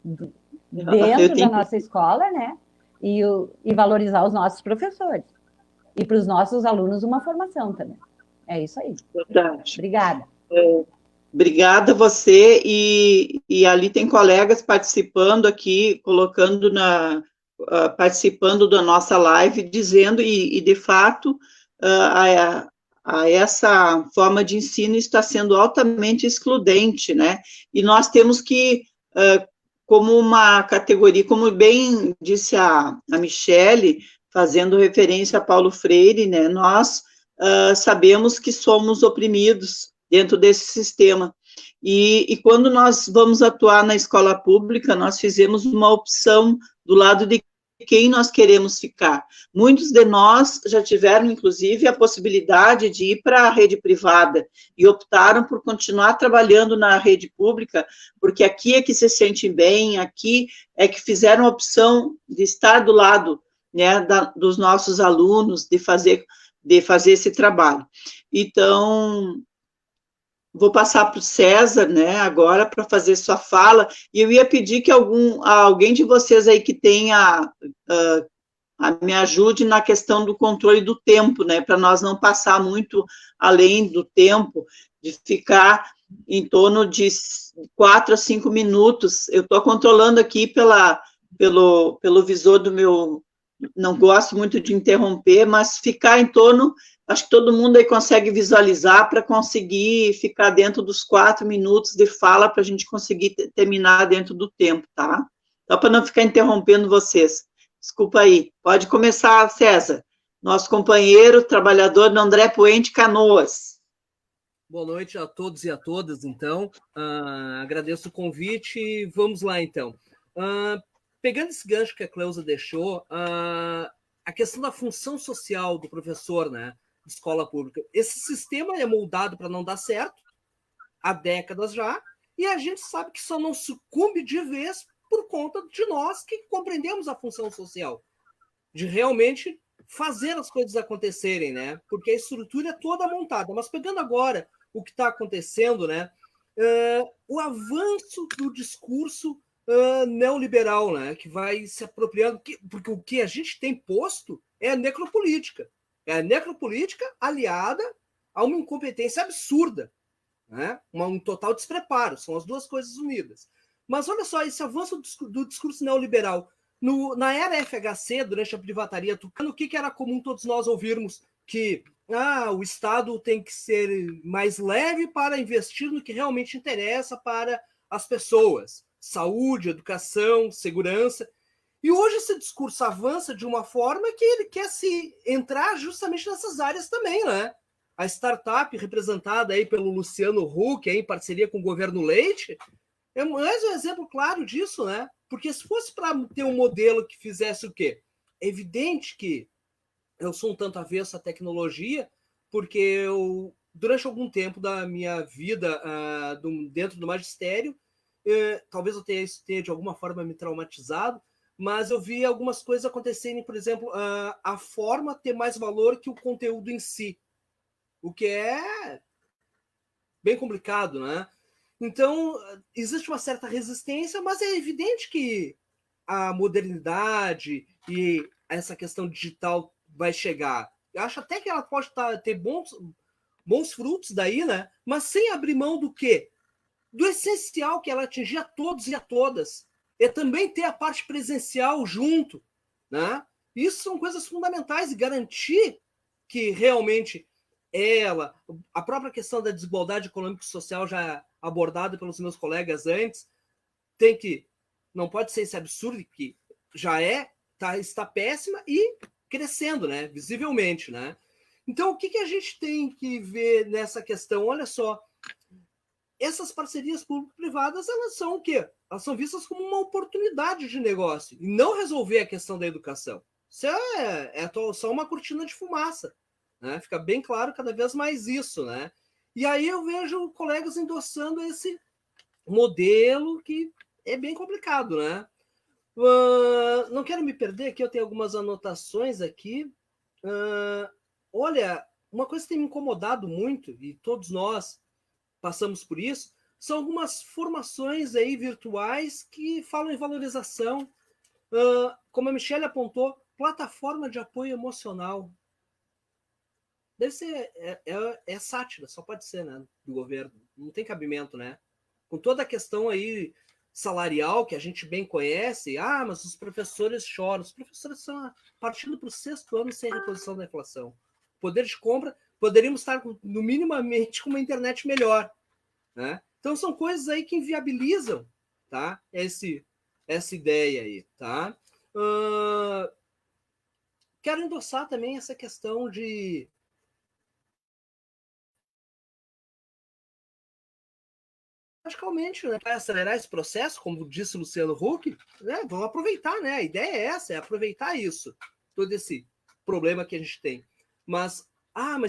dentro da nossa escola, né? E valorizar os nossos professores. E para os nossos alunos uma formação também. É isso aí. Verdade. Obrigada. Obrigada a você, e ali tem colegas participando aqui, participando da nossa live, dizendo, e de fato, essa forma de ensino está sendo altamente excludente, né? E nós temos que, como uma categoria, como bem disse a Michele, fazendo referência a Paulo Freire, né? Nós sabemos que somos oprimidos dentro desse sistema. E quando nós vamos atuar na escola pública, nós fizemos uma opção do lado de quem nós queremos ficar. Muitos de nós já tiveram, inclusive, a possibilidade de ir para a rede privada e optaram por continuar trabalhando na rede pública, porque aqui é que se sentem bem, aqui é que fizeram a opção de estar do lado, né, dos nossos alunos, de fazer esse trabalho. Então, vou passar para o César, né, agora para fazer sua fala, e eu ia pedir que alguém de vocês aí que tenha me ajude na questão do controle do tempo, né, para nós não passar muito além do tempo, de ficar em torno de 4 a 5 minutos. Eu estou controlando aqui pelo visor do meu, não gosto muito de interromper, mas ficar em torno, acho que todo mundo aí consegue visualizar para conseguir ficar dentro dos 4 minutos de fala para a gente conseguir terminar dentro do tempo, tá? Só para não ficar interrompendo vocês. Desculpa aí. Pode começar, César. Nosso companheiro, trabalhador do André Poente Canoas. Boa noite a todos e a todas, então. Agradeço o convite e vamos lá, então. Pegando esse gancho que a Cleusa deixou, a questão da função social do professor, né, de escola pública. Esse sistema é moldado para não dar certo há décadas já, e a gente sabe que só não sucumbe de vez por conta de nós que compreendemos a função social, de realmente fazer as coisas acontecerem, né? Porque a estrutura é toda montada. Mas pegando agora o que está acontecendo, né? O avanço do discurso neoliberal, né? Que vai se apropriando, porque o que a gente tem posto é a necropolítica. É a necropolítica aliada a uma incompetência absurda, né? Um total despreparo. São as duas coisas unidas. Mas olha só, esse avanço do discurso neoliberal na era FHC, durante a privataria tucana, o que era comum todos nós ouvirmos? Que o Estado tem que ser mais leve para investir no que realmente interessa para as pessoas. Saúde, educação, segurança. E hoje esse discurso avança de uma forma que ele quer se entrar justamente nessas áreas também, né? A startup representada aí pelo Luciano Huck, aí, em parceria com o governo Leite, é mais um exemplo claro disso, né? Porque se fosse para ter um modelo que fizesse o quê? É evidente que eu sou um tanto avesso à tecnologia, porque eu, durante algum tempo da minha vida dentro do magistério, talvez eu tenha de alguma forma me traumatizado, mas eu vi algumas coisas acontecerem, por exemplo, a forma ter mais valor que o conteúdo em si, o que é bem complicado, né? Então, existe uma certa resistência, mas é evidente que a modernidade e essa questão digital vai chegar. Eu acho até que ela pode ter bons frutos daí, né? Mas sem abrir mão do quê? Do essencial, que ela atingir a todos e a todas. É também ter a parte presencial junto, né? Isso são coisas fundamentais, e garantir que realmente a própria questão da desigualdade econômica e social já abordada pelos meus colegas antes, não pode ser esse absurdo que já está péssima e crescendo, né, visivelmente, né? Então, o que a gente tem que ver nessa questão? Olha só, essas parcerias público-privadas, elas são o quê? Elas são vistas como uma oportunidade de negócio e não resolver a questão da educação. Isso é só uma cortina de fumaça, né? Fica bem claro cada vez mais isso, né? E aí eu vejo colegas endossando esse modelo que é bem complicado, né? Não quero me perder aqui, eu tenho algumas anotações aqui. Olha, uma coisa que tem me incomodado muito, e todos nós passamos por isso, são algumas formações aí virtuais que falam em valorização. Como a Michelle apontou, plataforma de apoio emocional. Deve ser, é sátira, só pode ser, né, do governo. Não tem cabimento, né? Com toda a questão aí salarial que a gente bem conhece, mas os professores choram. Os professores estão partindo para o 6º ano sem reposição da inflação. Poder de compra, poderíamos estar, no minimamente, com uma internet melhor, né? Então, são coisas aí que inviabilizam, tá? Essa ideia aí, tá? Quero endossar também essa questão de radicalmente, né, para acelerar esse processo, como disse o Luciano Huck, né, vamos aproveitar, né? A ideia é essa, é aproveitar isso, todo esse problema que a gente tem. Mas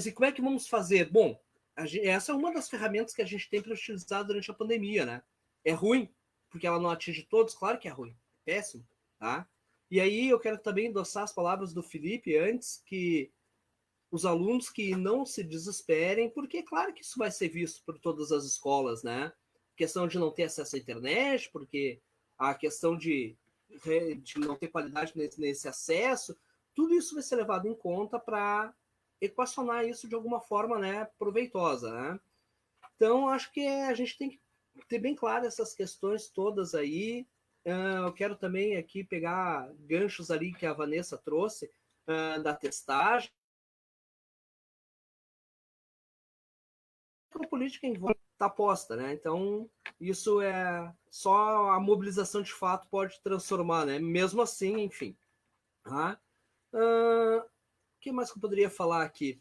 e como é que vamos fazer? Bom, essa é uma das ferramentas que a gente tem para utilizar durante a pandemia, né? É ruim, porque ela não atinge todos, claro que é ruim, é péssimo, tá? E aí eu quero também endossar as palavras do Felipe antes, que os alunos que não se desesperem, porque é claro que isso vai ser visto por todas as escolas, né? A questão de não ter acesso à internet, porque a questão de não ter qualidade nesse acesso, tudo isso vai ser levado em conta para equacionar isso de alguma forma, né, proveitosa, né? Então, acho que a gente tem que ter bem claro essas questões todas aí. Eu quero também aqui pegar ganchos ali que a Vanessa trouxe da testagem. A política em volta está posta, né? Então, isso é só a mobilização de fato pode transformar, né? Mesmo assim, enfim. Tá? O que mais que eu poderia falar aqui?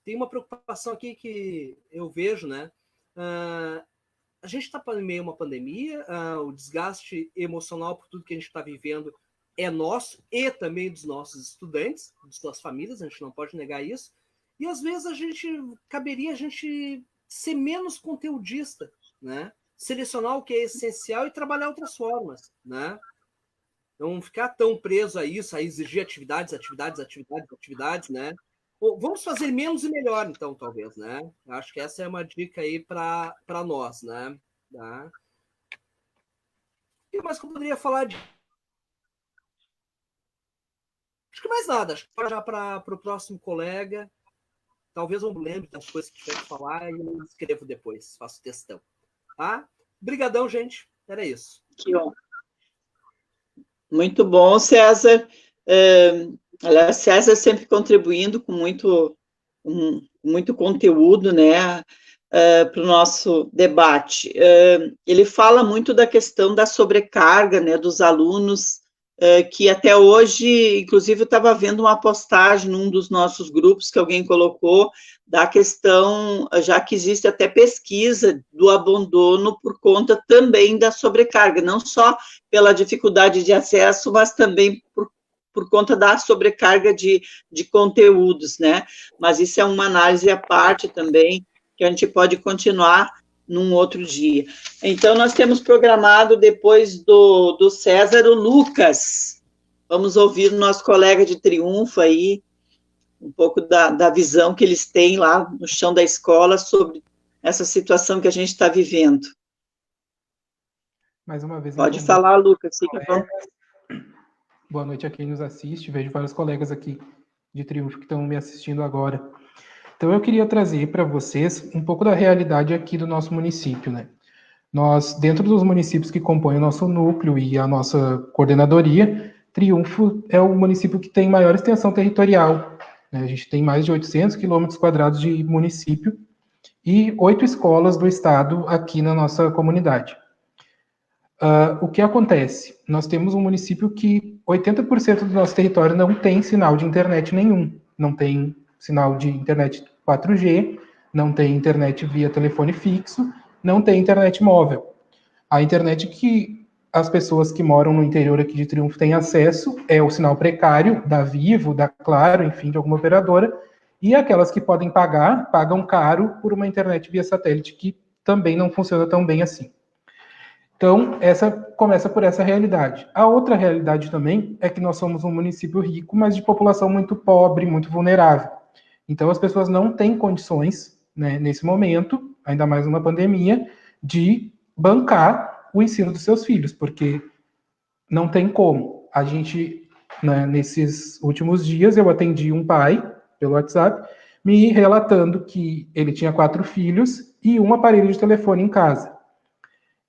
Tem uma preocupação aqui que eu vejo, né? A gente está em meio a uma pandemia, o desgaste emocional por tudo que a gente está vivendo é nosso e também dos nossos estudantes, das suas famílias, a gente não pode negar isso. E às vezes caberia a gente ser menos conteudista, né? Selecionar o que é essencial e trabalhar outras formas, né? Não ficar tão preso a isso, a exigir atividades, né? Vamos fazer menos e melhor, então, talvez, né? Acho que essa é uma dica aí para nós, né? Tá? O que mais que eu poderia falar de... Acho que mais nada. Acho que já para o próximo colega. Talvez eu me lembre das coisas que tiver que falar e eu escrevo depois. Faço textão. Tá? Obrigadão, gente. Era isso. Que bom. Muito bom, César. Aliás, César sempre contribuindo com muito conteúdo, né, para o nosso debate. Ele fala muito da questão da sobrecarga, né, dos alunos, que até hoje, inclusive, eu estava vendo uma postagem num dos nossos grupos que alguém colocou, da questão, já que existe até pesquisa do abandono por conta também da sobrecarga, não só pela dificuldade de acesso, mas também por conta da sobrecarga de conteúdos, né? Mas isso é uma análise à parte também, que a gente pode continuar num outro dia. Então, nós temos programado, depois do César, o Lucas. Vamos ouvir o nosso colega de Triunfo aí, um pouco da visão que eles têm lá no chão da escola sobre essa situação que a gente está vivendo. Mais uma vez. Pode falar, Lucas. Boa noite a quem nos assiste. Vejo vários colegas aqui de Triunfo que estão me assistindo agora. Então, eu queria trazer para vocês um pouco da realidade aqui do nosso município, né? Nós, dentro dos municípios que compõem o nosso núcleo e a nossa coordenadoria, Triunfo é o município que tem maior extensão territorial, né? A gente tem mais de 800 quilômetros quadrados de município e 8 escolas do estado aqui na nossa comunidade. O que acontece? Nós temos um município que 80% do nosso território não tem sinal de internet nenhum. Não tem sinal de internet 4G, não tem internet via telefone fixo, não tem internet móvel. A internet que as pessoas que moram no interior aqui de Triunfo têm acesso é o sinal precário da Vivo, da Claro, enfim, de alguma operadora, e aquelas que podem pagar, pagam caro por uma internet via satélite que também não funciona tão bem assim. Então, essa começa por essa realidade. A outra realidade também é que nós somos um município rico, mas de população muito pobre, muito vulnerável. Então, as pessoas não têm condições, né, nesse momento, ainda mais numa pandemia, de bancar o ensino dos seus filhos, porque não tem como. A gente, né, nesses últimos dias, eu atendi um pai, pelo WhatsApp, me relatando que ele tinha 4 filhos e um aparelho de telefone em casa.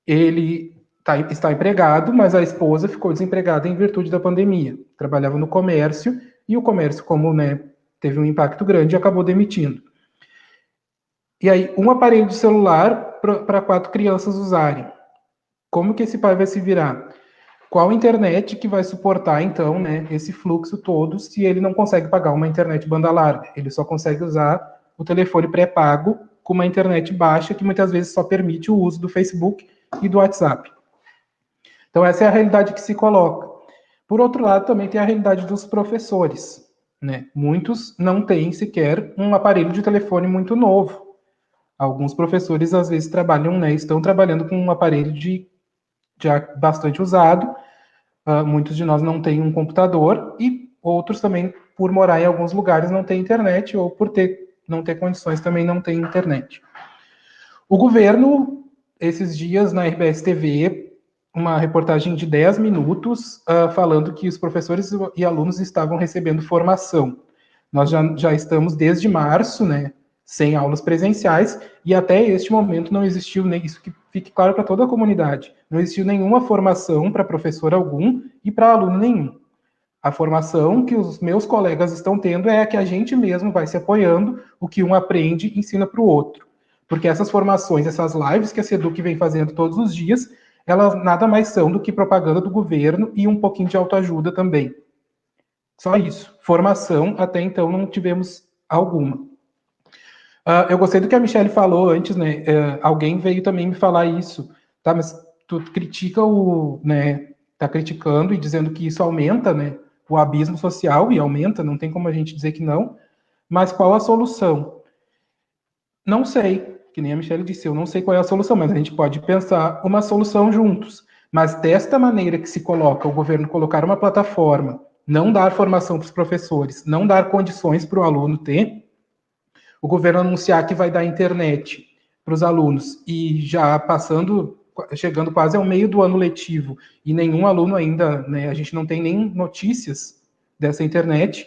Ele está empregado, mas a esposa ficou desempregada em virtude da pandemia. Trabalhava no comércio, e o comércio, como, né, teve um impacto grande, acabou demitindo. E aí, um aparelho de celular para 4 crianças usarem. Como que esse pai vai se virar? Qual internet que vai suportar, então, né, esse fluxo todo, se ele não consegue pagar uma internet banda larga? Ele só consegue usar o telefone pré-pago com uma internet baixa, que muitas vezes só permite o uso do Facebook e do WhatsApp. Então, essa é a realidade que se coloca. Por outro lado, também tem a realidade dos professores, né? Muitos não têm sequer um aparelho de telefone muito novo. Alguns professores, às vezes, trabalham, né, estão trabalhando com um aparelho já bastante usado. Muitos de nós não têm um computador e outros também por morar em alguns lugares não ter internet, ou por não ter condições também não ter internet. O governo, esses dias na RBS TV, uma reportagem de 10 minutos, falando que os professores e alunos estavam recebendo formação. Nós já estamos desde março, né, sem aulas presenciais, e até este momento não existiu, isso que fique claro para toda a comunidade, não existiu nenhuma formação para professor algum e para aluno nenhum. A formação que os meus colegas estão tendo é a que a gente mesmo vai se apoiando, o que um aprende e ensina para o outro. Porque essas formações, essas lives que a SEDUC vem fazendo todos os dias, elas nada mais são do que propaganda do governo e um pouquinho de autoajuda também. Só isso. Formação, até então, não tivemos alguma. Eu gostei do que a Michelle falou antes, né? Alguém veio também me falar isso, tá? Mas tu critica tá criticando e dizendo que isso aumenta, né, o abismo social, e aumenta, não tem como a gente dizer que não. Mas qual a solução? Não sei. Que nem a Michelle disse, eu não sei qual é a solução, mas a gente pode pensar uma solução juntos. Mas desta maneira que se coloca, o governo colocar uma plataforma, não dar formação para os professores, não dar condições para o aluno ter, o governo anunciar que vai dar internet para os alunos e já chegando quase ao meio do ano letivo e nenhum aluno ainda, né, a gente não tem nem notícias dessa internet.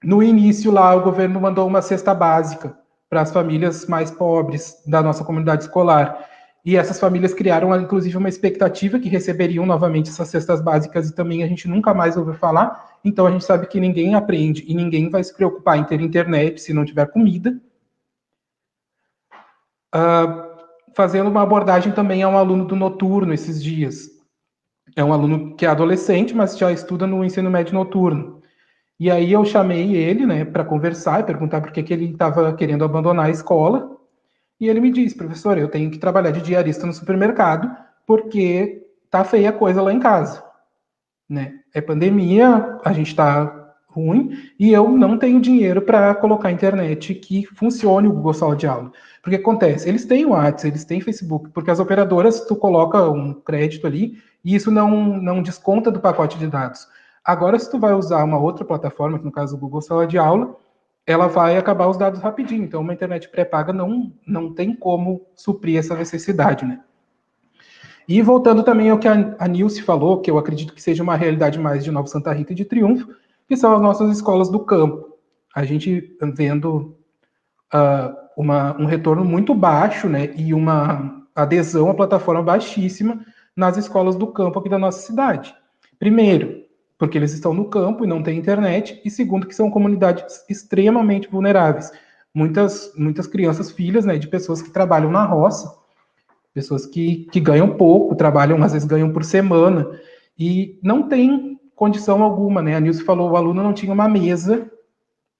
No início lá, o governo mandou uma cesta básica para as famílias mais pobres da nossa comunidade escolar. E essas famílias criaram, inclusive, uma expectativa que receberiam novamente essas cestas básicas e também a gente nunca mais ouviu falar. Então, a gente sabe que ninguém aprende e ninguém vai se preocupar em ter internet se não tiver comida. Fazendo uma abordagem também a um aluno do noturno esses dias. É um aluno que é adolescente, mas já estuda no ensino médio noturno. E aí eu chamei ele, né, para conversar e perguntar por que ele estava querendo abandonar a escola. E ele me disse, professor, eu tenho que trabalhar de diarista no supermercado porque tá feia a coisa lá em casa, né? É pandemia, a gente tá ruim e eu não tenho dinheiro para colocar a internet que funcione o Google Sala de Aula. Porque acontece, eles têm o WhatsApp, eles têm Facebook, porque as operadoras, tu coloca um crédito ali e isso não desconta do pacote de dados. Agora, se tu vai usar uma outra plataforma, que no caso o Google Sala de Aula, ela vai acabar os dados rapidinho. Então, uma internet pré-paga não tem como suprir essa necessidade, né? E voltando também ao que a Nilce falou, que eu acredito que seja uma realidade mais de Nova Santa Rita e de Triunfo, que são as nossas escolas do campo. A gente vendo um retorno muito baixo, né? E uma adesão à plataforma baixíssima nas escolas do campo aqui da nossa cidade. Primeiro, porque eles estão no campo e não têm internet, e segundo, que são comunidades extremamente vulneráveis. Muitas crianças, filhas, né, de pessoas que trabalham na roça, pessoas que ganham pouco, trabalham, às vezes ganham por semana, e não tem condição alguma, né? A Nilce falou, o aluno não tinha uma mesa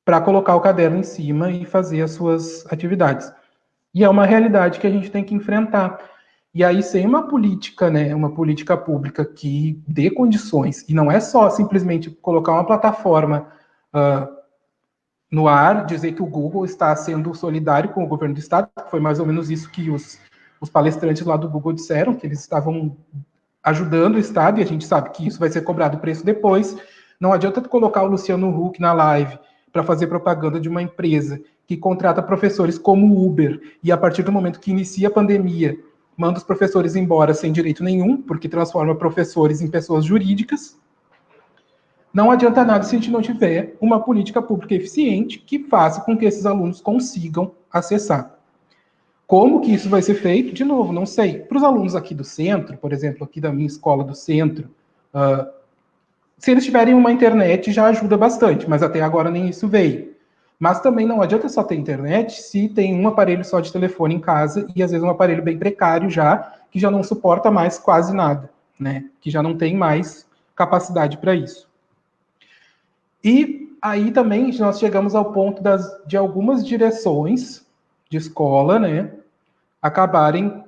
para colocar o caderno em cima e fazer as suas atividades. E é uma realidade que a gente tem que enfrentar. E aí, sem uma política, né, uma política pública que dê condições, e não é só simplesmente colocar uma plataforma no ar, dizer que o Google está sendo solidário com o governo do estado, foi mais ou menos isso que os palestrantes lá do Google disseram, que eles estavam ajudando o estado, e a gente sabe que isso vai ser cobrado preço depois. Não adianta tu colocar o Luciano Huck na live para fazer propaganda de uma empresa que contrata professores como o Uber, e a partir do momento que inicia a pandemia, manda os professores embora sem direito nenhum, porque transforma professores em pessoas jurídicas. Não adianta nada se a gente não tiver uma política pública eficiente que faça com que esses alunos consigam acessar. Como que isso vai ser feito? De novo, não sei. Para os alunos aqui do centro, por exemplo, aqui da minha escola do centro, se eles tiverem uma internet já ajuda bastante, mas até agora nem isso veio. Mas também não adianta só ter internet se tem um aparelho só de telefone em casa e às vezes um aparelho bem precário já, que já não suporta mais quase nada, né? Que já não tem mais capacidade para isso. E aí também nós chegamos ao ponto de algumas direções de escola, né, acabarem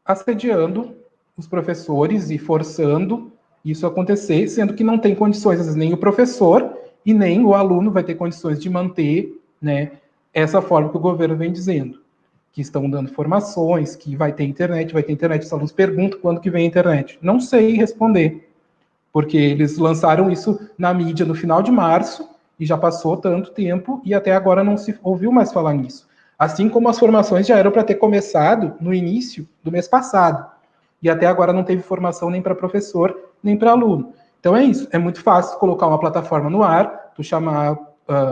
assediando os professores e forçando isso a acontecer, sendo que não tem condições, às vezes nem o professor e nem o aluno vai ter condições de manter, né, essa forma que o governo vem dizendo, que estão dando formações, que vai ter internet, os alunos perguntam quando que vem a internet. Não sei responder, porque eles lançaram isso na mídia no final de março, e já passou tanto tempo, e até agora não se ouviu mais falar nisso. Assim como as formações já eram para ter começado no início do mês passado, e até agora não teve formação nem para professor, nem para aluno. Então é isso, é muito fácil colocar uma plataforma no ar, tu chamar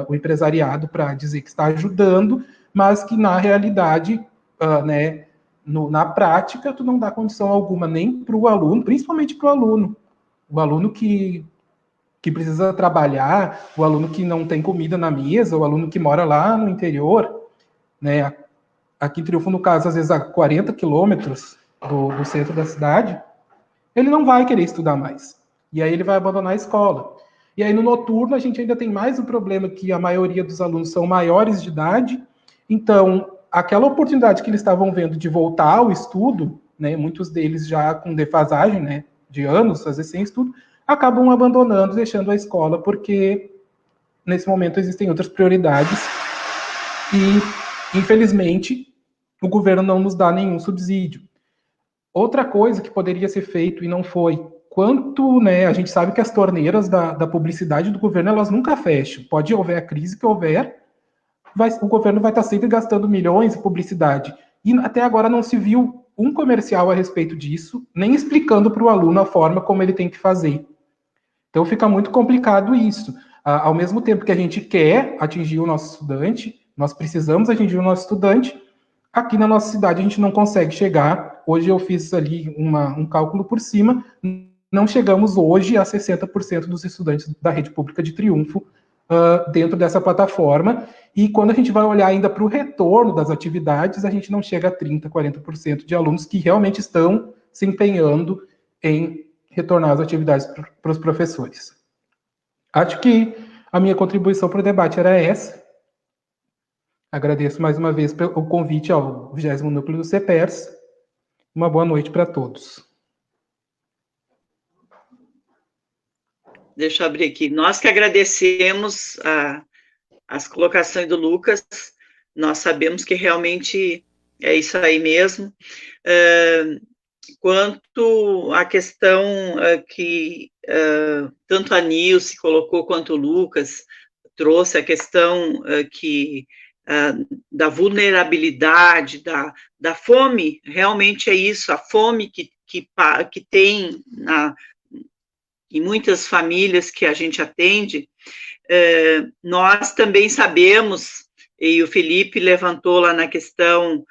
o empresariado para dizer que está ajudando, mas que na realidade, né, na prática, tu não dá condição alguma nem para o aluno, principalmente para o aluno que precisa trabalhar, o aluno que não tem comida na mesa, o aluno que mora lá no interior, né, aqui em Triunfo, no caso, às vezes a 40 quilômetros do centro da cidade, ele não vai querer estudar mais. E aí ele vai abandonar a escola. E aí no noturno a gente ainda tem mais um problema, que a maioria dos alunos são maiores de idade, então aquela oportunidade que eles estavam vendo de voltar ao estudo, né, muitos deles já com defasagem, né, de anos, às vezes sem estudo, acabam abandonando, deixando a escola, porque nesse momento existem outras prioridades e, infelizmente, o governo não nos dá nenhum subsídio. Outra coisa que poderia ser feito e não foi, quanto, né, a gente sabe que as torneiras da publicidade do governo, elas nunca fecham. Pode haver a crise que houver, o governo vai estar sempre gastando milhões em publicidade. E até agora não se viu um comercial a respeito disso, nem explicando para o aluno a forma como ele tem que fazer. Então fica muito complicado isso. Ao mesmo tempo que a gente quer atingir o nosso estudante, nós precisamos atingir o nosso estudante, aqui na nossa cidade a gente não consegue chegar. Hoje eu fiz ali um cálculo por cima, não chegamos hoje a 60% dos estudantes da rede pública de Triunfo dentro dessa plataforma, e quando a gente vai olhar ainda para o retorno das atividades, a gente não chega a 30%, 40% de alunos que realmente estão se empenhando em retornar as atividades para os professores. Acho que a minha contribuição para o debate era essa. Agradeço mais uma vez o convite ao 20º Núcleo do CEPERS. Uma boa noite para todos. Deixa eu abrir aqui. Nós que agradecemos as colocações do Lucas, nós sabemos que realmente é isso aí mesmo. Quanto à questão que tanto a Nilce colocou quanto o Lucas trouxe, a questão da vulnerabilidade, da fome, realmente é isso, a fome que tem em muitas famílias que a gente atende. Nós também sabemos, e o Felipe levantou lá na questão,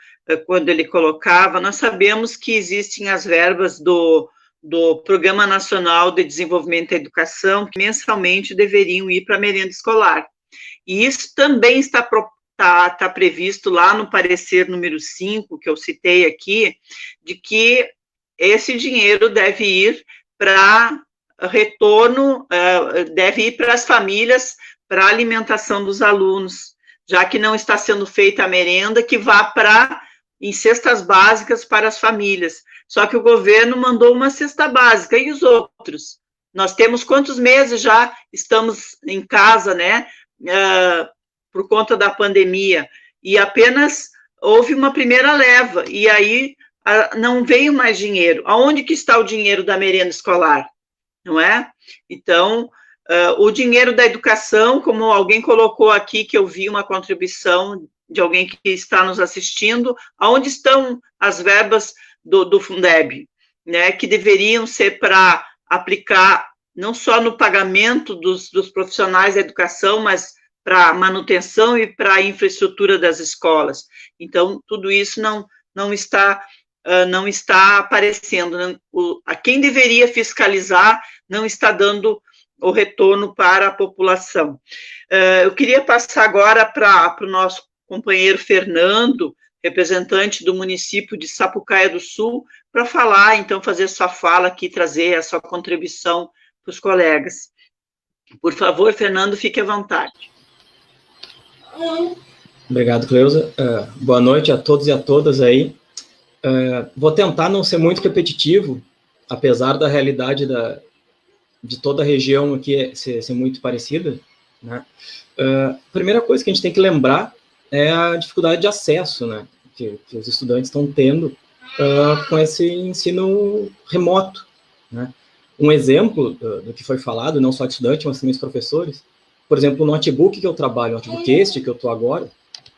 quando ele colocava, nós sabemos que existem as verbas do Programa Nacional de Desenvolvimento da Educação, que mensalmente deveriam ir para a merenda escolar. E isso também está previsto lá no parecer número 5, que eu citei aqui, de que esse dinheiro deve ir para retorno, deve ir para as famílias, para a alimentação dos alunos, já que não está sendo feita a merenda, que vá em cestas básicas para as famílias. Só que o governo mandou uma cesta básica, e os outros? Nós temos quantos meses já estamos em casa, né, por conta da pandemia, e apenas houve uma primeira leva, e aí não veio mais dinheiro. Aonde que está o dinheiro da merenda escolar? Não é? Então, o dinheiro da educação, como alguém colocou aqui, que eu vi uma contribuição de alguém que está nos assistindo, aonde estão as verbas do Fundeb, né, que deveriam ser para aplicar não só no pagamento dos profissionais da educação, mas para a manutenção e para a infraestrutura das escolas. Então, tudo isso não está aparecendo. A quem deveria fiscalizar não está dando o retorno para a população. Eu queria passar agora para o nosso companheiro Fernando, representante do município de Sapucaia do Sul, para falar, então, fazer sua fala aqui, trazer a sua contribuição para os colegas. Por favor, Fernando, fique à vontade. Obrigado, Cleusa. Boa noite a todos e a todas aí. Vou tentar não ser muito repetitivo, apesar da realidade de toda a região aqui ser muito parecida, né? A primeira coisa que a gente tem que lembrar é a dificuldade de acesso, né, que os estudantes estão tendo com esse ensino remoto, né? Um exemplo do que foi falado, não só de estudante, mas também dos professores, por exemplo, o notebook que eu trabalho, o notebook este que eu estou agora,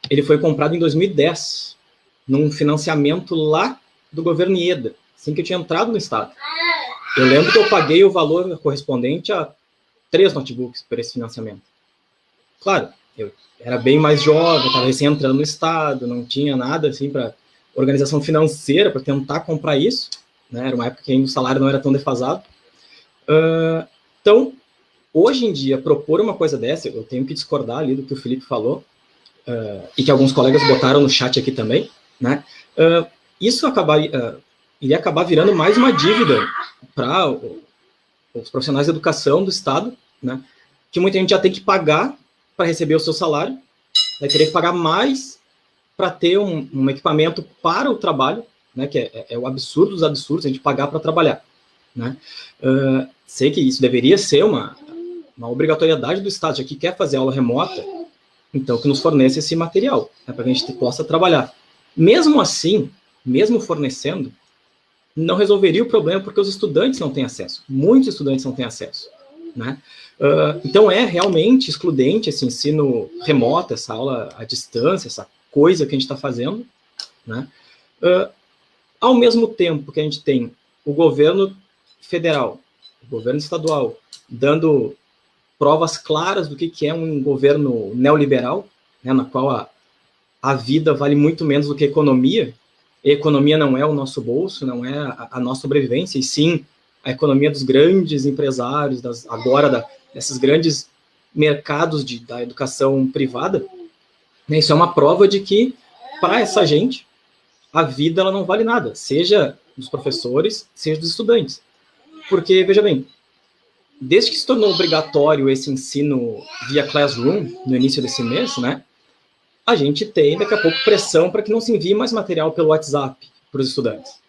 ele foi comprado em 2010, num financiamento lá do governo IEDA, assim que eu tinha entrado no estado. Eu lembro que eu paguei o valor correspondente a 3 notebooks por esse financiamento. Claro, eu era bem mais jovem, estava recém entrando no estado, não tinha nada assim para organização financeira para tentar comprar isso, né? Era uma época que ainda o salário não era tão defasado. Então, hoje em dia, propor uma coisa dessa, eu tenho que discordar ali do que o Felipe falou, e que alguns colegas botaram no chat aqui também, né? Isso iria acabar virando mais uma dívida para os profissionais de educação do Estado, né? Que muita gente já tem que pagar para receber o seu salário, vai terer que pagar mais para ter um equipamento para o trabalho, né? Que é o absurdo dos absurdos, a gente pagar para trabalhar, né? Sei que isso deveria ser uma obrigatoriedade do Estado, já que quer fazer aula remota, então que nos forneça esse material, né, para que a gente possa trabalhar. Mesmo assim, mesmo fornecendo, não resolveria o problema porque os estudantes não têm acesso. Muitos estudantes não têm acesso, né? Então é realmente excludente esse ensino remoto, essa aula à distância, essa coisa que a gente está fazendo, né? Ao mesmo tempo que a gente tem o governo federal, o governo estadual, dando provas claras do que é um governo neoliberal, né, na qual a vida vale muito menos do que a economia. E a economia não é o nosso bolso, não é a nossa sobrevivência, e sim a economia dos grandes empresários, desses grandes mercados da educação privada. Isso é uma prova de que, para essa gente, a vida ela não vale nada, seja dos professores, seja dos estudantes. Porque, veja bem, desde que se tornou obrigatório esse ensino via Classroom, no início desse mês, né, a gente tem, daqui a pouco, pressão para que não se envie mais material pelo WhatsApp para os estudantes.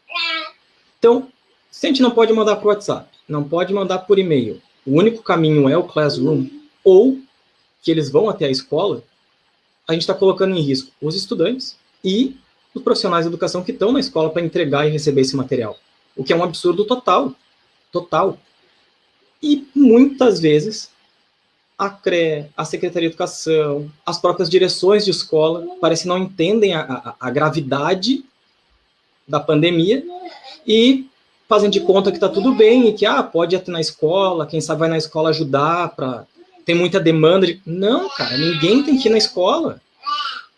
Então, se a gente não pode mandar por WhatsApp, não pode mandar por e-mail, o único caminho é o Classroom, ou que eles vão até a escola, a gente está colocando em risco os estudantes e os profissionais de educação que estão na escola para entregar e receber esse material. O que é um absurdo total. Total. E muitas vezes a CRE, a Secretaria de Educação, as próprias direções de escola parece que não entendem a gravidade da pandemia e fazem de conta que está tudo bem e que pode ir na escola, quem sabe vai na escola ajudar, tem muita demanda. Não, cara, ninguém tem que ir na escola.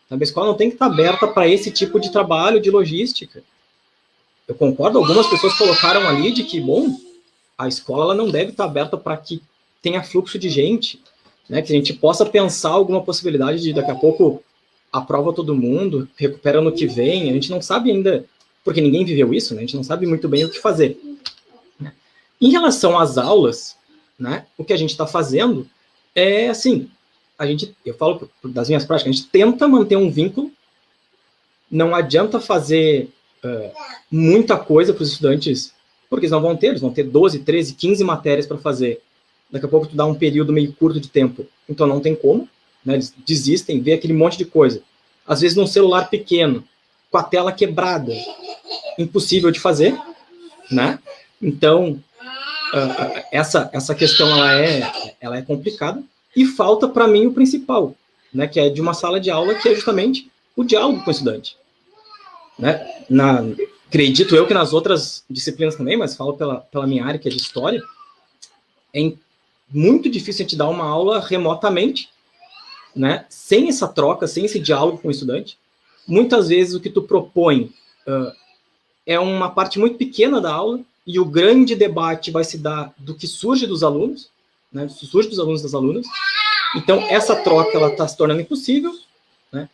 Sabe? A escola não tem que estar aberta para esse tipo de trabalho, de logística. Eu concordo, algumas pessoas colocaram ali de que, bom, a escola ela não deve estar aberta para que tenha fluxo de gente, né, que a gente possa pensar alguma possibilidade de, daqui a pouco, aprova todo mundo, recupera no que vem. A gente não sabe ainda, porque ninguém viveu isso, né, a gente não sabe muito bem o que fazer. Em relação às aulas, né, o que a gente está fazendo é, assim, eu falo das minhas práticas, a gente tenta manter um vínculo, não adianta fazer muita coisa para os estudantes, porque eles vão ter 12, 13, 15 matérias para fazer. Daqui a pouco tu dá um período meio curto de tempo, então não tem como, né? Eles desistem, vê aquele monte de coisa. Às vezes num celular pequeno, com a tela quebrada, impossível de fazer, né? Então, essa questão ela é complicada, e falta para mim o principal, né? Que é de uma sala de aula, que é justamente o diálogo com o estudante. Né? Acredito eu que nas outras disciplinas também, mas falo pela minha área, que é de história, é muito difícil a gente dar uma aula remotamente, né? Sem essa troca, sem esse diálogo com o estudante. Muitas vezes o que tu propõe é uma parte muito pequena da aula, e o grande debate vai se dar do que surge dos alunos, né? Surge dos alunos e das alunas. Então, essa troca ela está se tornando impossível, né?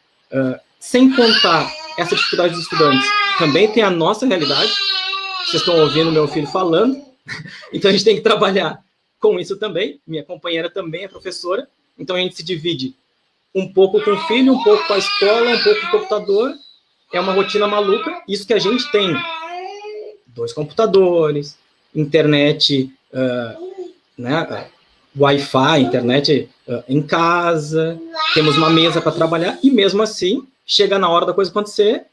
Sem contar essa dificuldade dos estudantes, também tem a nossa realidade. Vocês estão ouvindo meu filho falando, então a gente tem que trabalhar com isso também. Minha companheira também é professora, então a gente se divide um pouco com o filho, um pouco com a escola, um pouco com o computador. É uma rotina maluca. Isso que a gente tem 2 computadores, internet, né, Wi-Fi, internet em casa, temos uma mesa para trabalhar, e mesmo assim, chega na hora da coisa acontecer,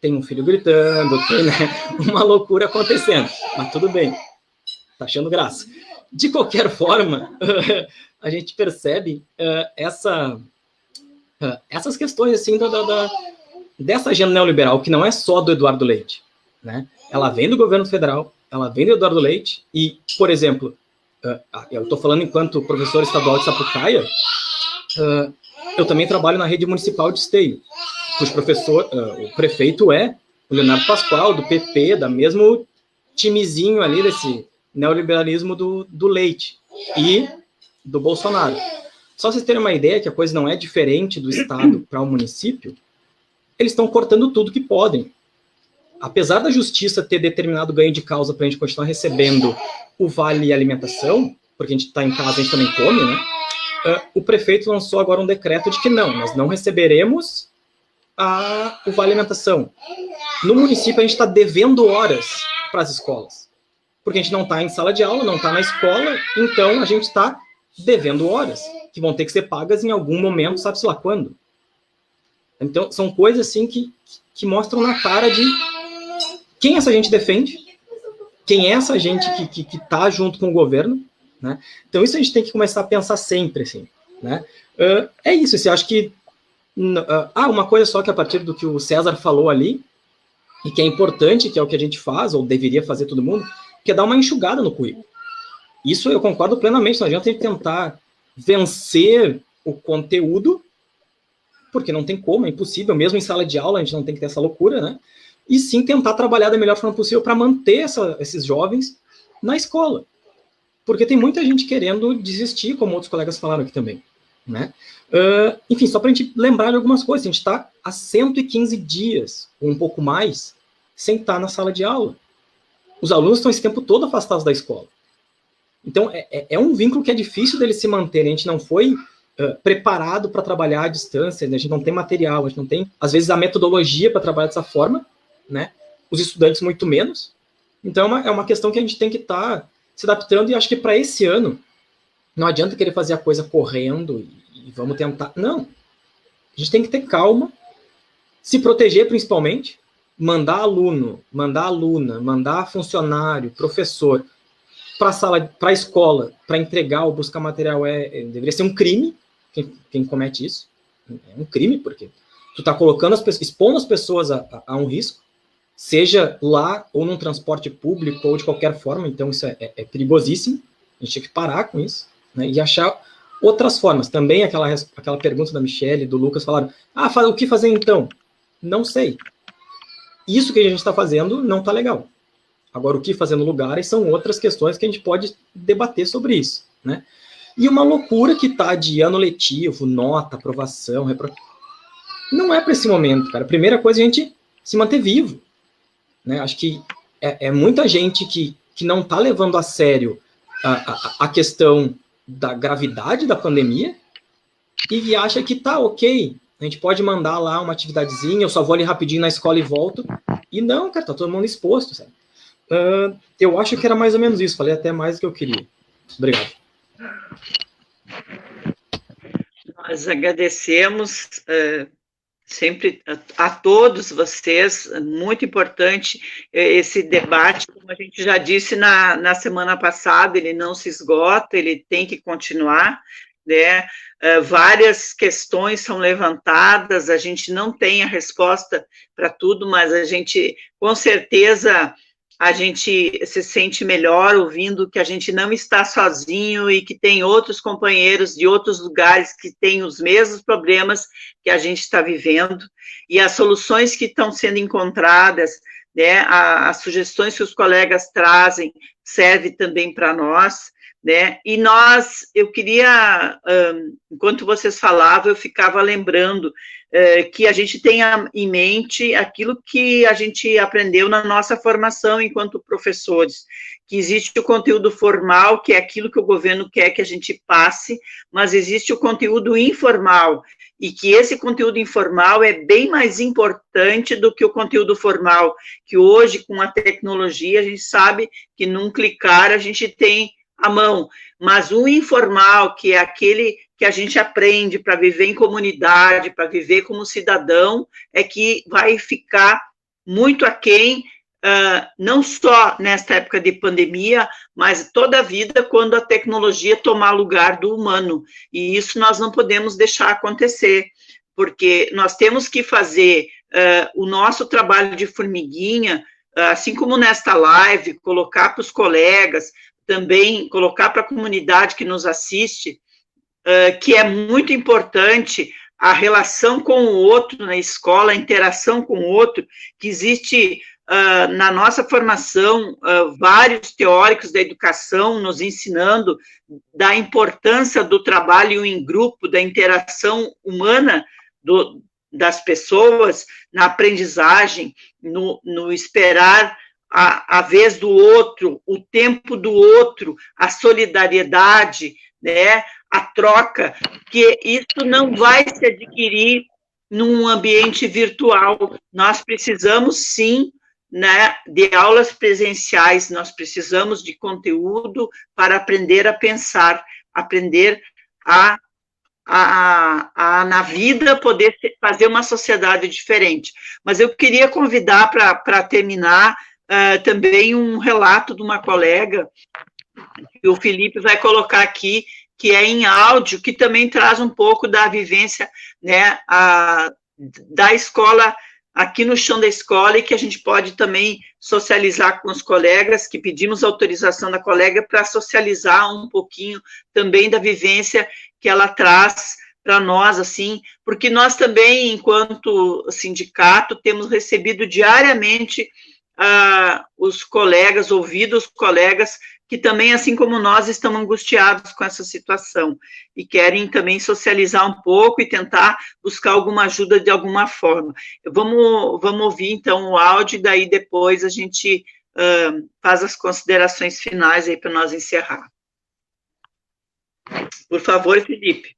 tem um filho gritando, tem, né, uma loucura acontecendo, mas tudo bem, tá achando graça. De qualquer forma, a gente percebe essas questões assim dessa agenda neoliberal, que não é só do Eduardo Leite, né? Ela vem do governo federal, ela vem do Eduardo Leite, e, por exemplo, eu estou falando enquanto professor estadual de Sapucaia, eu também trabalho na rede municipal de Esteio, cujo o prefeito é o Leonardo Pascoal, do PP, da mesmo timezinho ali desse neoliberalismo do Leite e do Bolsonaro. Só vocês terem uma ideia que a coisa não é diferente do estado para o município, eles estão cortando tudo que podem. Apesar da justiça ter determinado ganho de causa para a gente continuar recebendo o vale alimentação, porque a gente está em casa, a gente também come, né? O prefeito lançou agora um decreto de que nós não receberemos o vale alimentação. No município, a gente está devendo horas para as escolas, porque a gente não está em sala de aula, não está na escola, então a gente está devendo horas, que vão ter que ser pagas em algum momento, sabe-se lá quando. Então, são coisas assim que mostram na cara de quem essa gente defende, quem é essa gente que está junto com o governo, né? Então, isso a gente tem que começar a pensar sempre, assim, né? É isso, assim, acho que uma coisa só que a partir do que o César falou ali, e que é importante, que é o que a gente faz, ou deveria fazer todo mundo, que é dar uma enxugada no currículo. Isso eu concordo plenamente, não adianta a gente tentar vencer o conteúdo, porque não tem como, é impossível, mesmo em sala de aula a gente não tem que ter essa loucura, né? E sim tentar trabalhar da melhor forma possível para manter esses jovens na escola. Porque tem muita gente querendo desistir, como outros colegas falaram aqui também, né? Enfim, só para a gente lembrar de algumas coisas, a gente está há 115 dias, ou um pouco mais, sem estar na sala de aula. Os alunos estão esse tempo todo afastados da escola. Então, é um vínculo que é difícil deles se manterem. A gente não foi preparado para trabalhar à distância, né? A gente não tem material, a gente não tem, às vezes, a metodologia para trabalhar dessa forma, né? Os estudantes muito menos. Então, é uma questão que a gente tem que estar se adaptando, e acho que para esse ano, não adianta querer fazer a coisa correndo e vamos tentar. Não. A gente tem que ter calma, se proteger principalmente, mandar aluno, mandar aluna, mandar funcionário, professor para a escola, para entregar ou buscar material, deveria ser um crime, quem comete isso. É um crime, porque tu está colocando expondo as pessoas a um risco, seja lá ou num transporte público ou de qualquer forma, então isso é perigosíssimo, a gente tem que parar com isso, né, e achar outras formas. Também aquela pergunta da Michelle, do Lucas, falaram, o que fazer então? Não sei. Isso que a gente está fazendo não está legal. Agora, o que fazer no lugar são outras questões que a gente pode debater sobre isso, né? E uma loucura que está de ano letivo, nota, aprovação, não é para esse momento, cara. A primeira coisa é a gente se manter vivo, né? Acho que é muita gente que não está levando a sério a questão da gravidade da pandemia e acha que tá ok, a gente pode mandar lá uma atividadezinha, eu só vou ali rapidinho na escola e volto. E não, cara, tá todo mundo exposto, sabe? Eu acho que era mais ou menos isso, falei até mais do que eu queria. Obrigado. Nós agradecemos sempre a todos vocês, muito importante esse debate, como a gente já disse na semana passada, ele não se esgota, ele tem que continuar, né? Várias questões são levantadas, a gente não tem a resposta para tudo, mas a gente, com certeza, a gente se sente melhor ouvindo que a gente não está sozinho e que tem outros companheiros de outros lugares que têm os mesmos problemas que a gente está vivendo, e as soluções que estão sendo encontradas, né, as sugestões que os colegas trazem, serve também para nós, né, e eu queria, enquanto vocês falavam, eu ficava lembrando que a gente tenha em mente aquilo que a gente aprendeu na nossa formação enquanto professores, que existe o conteúdo formal, que é aquilo que o governo quer que a gente passe, mas existe o conteúdo informal, e que esse conteúdo informal é bem mais importante do que o conteúdo formal, que hoje, com a tecnologia, a gente sabe que num clicar a gente tem à mão, mas o informal, que é aquele que a gente aprende para viver em comunidade, para viver como cidadão, é que vai ficar muito aquém não só nesta época de pandemia, mas toda a vida quando a tecnologia tomar lugar do humano. E isso nós não podemos deixar acontecer, porque nós temos que fazer o nosso trabalho de formiguinha, assim como nesta live, colocar para os colegas, também colocar para a comunidade que nos assiste, que é muito importante a relação com o outro na escola, a interação com o outro, que existe na nossa formação vários teóricos da educação nos ensinando da importância do trabalho em grupo, da interação humana das pessoas na aprendizagem, no esperar a vez do outro, o tempo do outro, a solidariedade, né, a troca, que isso não vai se adquirir num ambiente virtual. Nós precisamos, sim, né, de aulas presenciais, nós precisamos de conteúdo para aprender a pensar, aprender na vida, poder fazer uma sociedade diferente. Mas eu queria convidar para terminar também um relato de uma colega, que o Felipe vai colocar aqui, que é em áudio, que também traz um pouco da vivência, né, da escola, aqui no chão da escola, e que a gente pode também socializar com os colegas, que pedimos autorização da colega para socializar um pouquinho também da vivência que ela traz para nós, assim, porque nós também, enquanto sindicato, temos recebido diariamente os colegas, ouvido os colegas, que também, assim como nós, estão angustiados com essa situação e querem também socializar um pouco e tentar buscar alguma ajuda de alguma forma. Vamos ouvir, então, o áudio, e daí depois a gente faz as considerações finais aí para nós encerrar. Por favor, Felipe.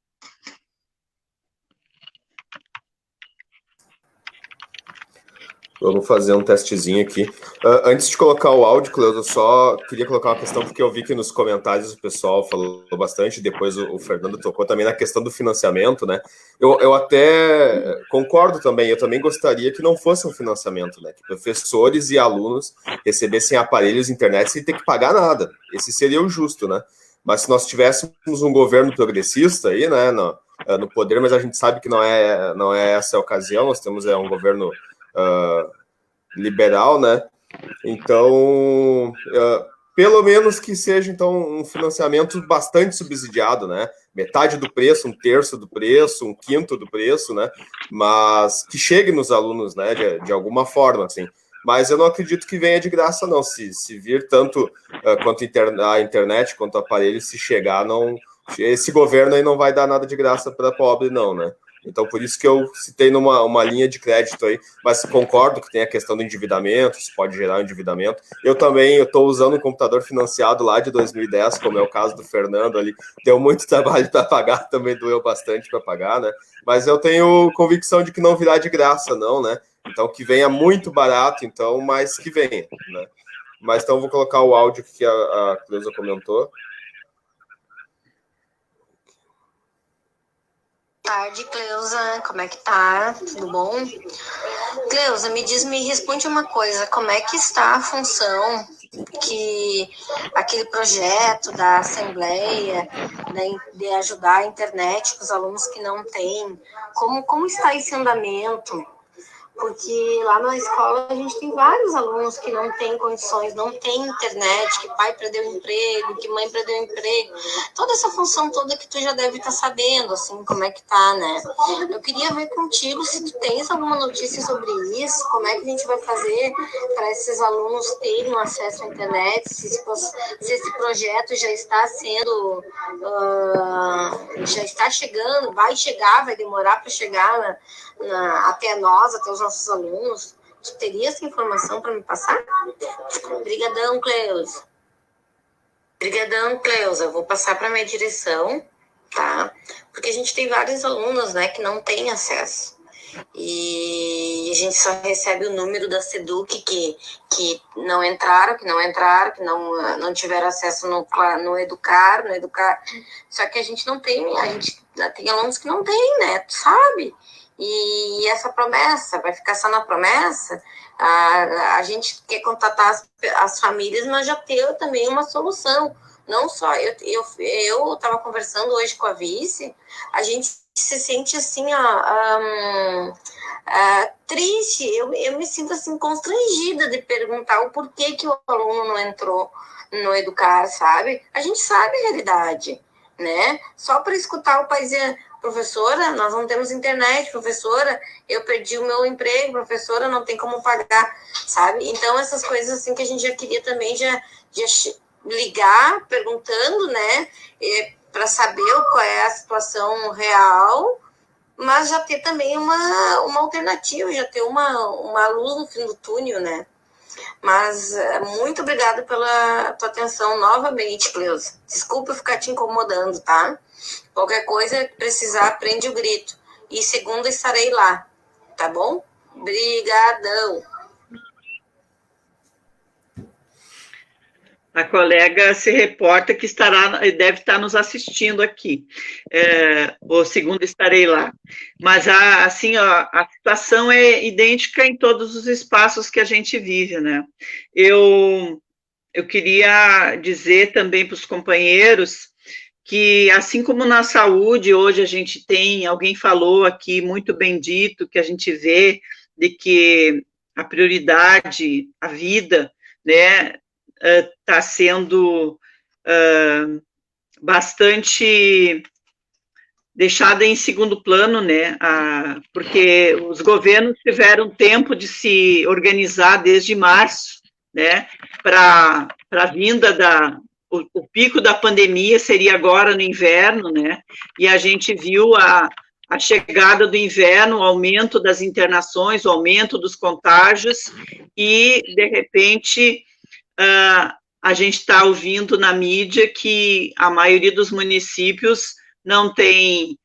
Vamos fazer um testezinho aqui. Antes de colocar o áudio, Cleusa, eu só queria colocar uma questão, porque eu vi que nos comentários o pessoal falou bastante, depois o Fernando tocou também na questão do financiamento, né? Eu até concordo também, eu também gostaria que não fosse um financiamento, né? Que professores e alunos recebessem aparelhos internet sem ter que pagar nada. Esse seria o justo, né? Mas se nós tivéssemos um governo progressista aí, né, no poder, mas a gente sabe que não é essa a ocasião, nós temos um governo liberal, né? Então, pelo menos que seja, então, um financiamento bastante subsidiado, né? Metade do preço, um terço do preço, um quinto do preço, né? Mas que chegue nos alunos, né? De alguma forma, assim. Mas eu não acredito que venha de graça, não. Se vir tanto quanto a internet, quanto o aparelho, se chegar, não, esse governo aí não vai dar nada de graça para pobre, não, né? Então, por isso que eu citei numa linha de crédito aí, mas concordo que tem a questão do endividamento, isso pode gerar um endividamento. Eu também estou usando um computador financiado lá de 2010, como é o caso do Fernando ali, deu muito trabalho para pagar, também doeu bastante para pagar, né? Mas eu tenho convicção de que não virá de graça, não, né? Então, que venha muito barato, então, mas que venha, né? Mas então, vou colocar o áudio que a Cleusa comentou. Boa tarde, Cleusa, como é que tá? Tudo bom? Cleusa, me responde uma coisa, como é que está a função que aquele projeto da Assembleia de ajudar a internet para os alunos que não têm, como está esse andamento? Porque lá na escola a gente tem vários alunos que não têm condições, não têm internet, que pai perdeu o emprego, que mãe perdeu o emprego. Toda essa função toda que tu já deve estar sabendo, assim, como é que tá, né? Eu queria ver contigo se tu tens alguma notícia sobre isso, como é que a gente vai fazer para esses alunos terem um acesso à internet, se esse projeto já está sendo, já está chegando, vai chegar, vai demorar para chegar até nós, até os nossos alunos. Tu teria essa informação para me passar? Obrigadão, Cleusa. Obrigadão, Cleusa. Eu vou passar para a minha direção, tá? Porque a gente tem vários alunos, né, que não têm acesso. E a gente só recebe o número da SEDUC que não entraram, que não tiveram acesso no Educar. Só que a gente não tem, a gente tem alunos que não tem, né? Tu sabe? E essa promessa vai ficar só na promessa, A gente quer contatar as famílias, mas já ter também uma solução. Não só, eu estava conversando hoje com a vice, a gente se sente assim, triste, eu me sinto assim constrangida de perguntar o porquê que o aluno não entrou no Educar, sabe? A gente sabe a realidade, né? Só para escutar o pai dizer, professora, nós não temos internet, professora, eu perdi o meu emprego, professora, não tem como pagar, sabe? Então, essas coisas assim que a gente já queria também já ligar, perguntando, né, para saber qual é a situação real, mas já ter também uma alternativa, já ter uma luz no fim do túnel, né? Mas muito obrigada pela tua atenção novamente, Cleusa. Desculpa ficar te incomodando, tá? Qualquer coisa, precisar, prende o grito. E segunda estarei lá, tá bom? Obrigadão. A colega se reporta que deve estar nos assistindo aqui. O segundo estarei lá. Mas, assim, a situação é idêntica em todos os espaços que a gente vive, né? Eu queria dizer também para os companheiros que, assim como na saúde, hoje a gente tem, alguém falou aqui, muito bem dito, que a gente vê de que a prioridade, a vida, né, está sendo bastante deixada em segundo plano, né? Porque os governos tiveram tempo de se organizar desde março, né? Para a vinda o pico da pandemia seria agora no inverno, né? E a gente viu a chegada do inverno, o aumento das internações, o aumento dos contágios, e, de repente, a gente está ouvindo na mídia que a maioria dos municípios não tem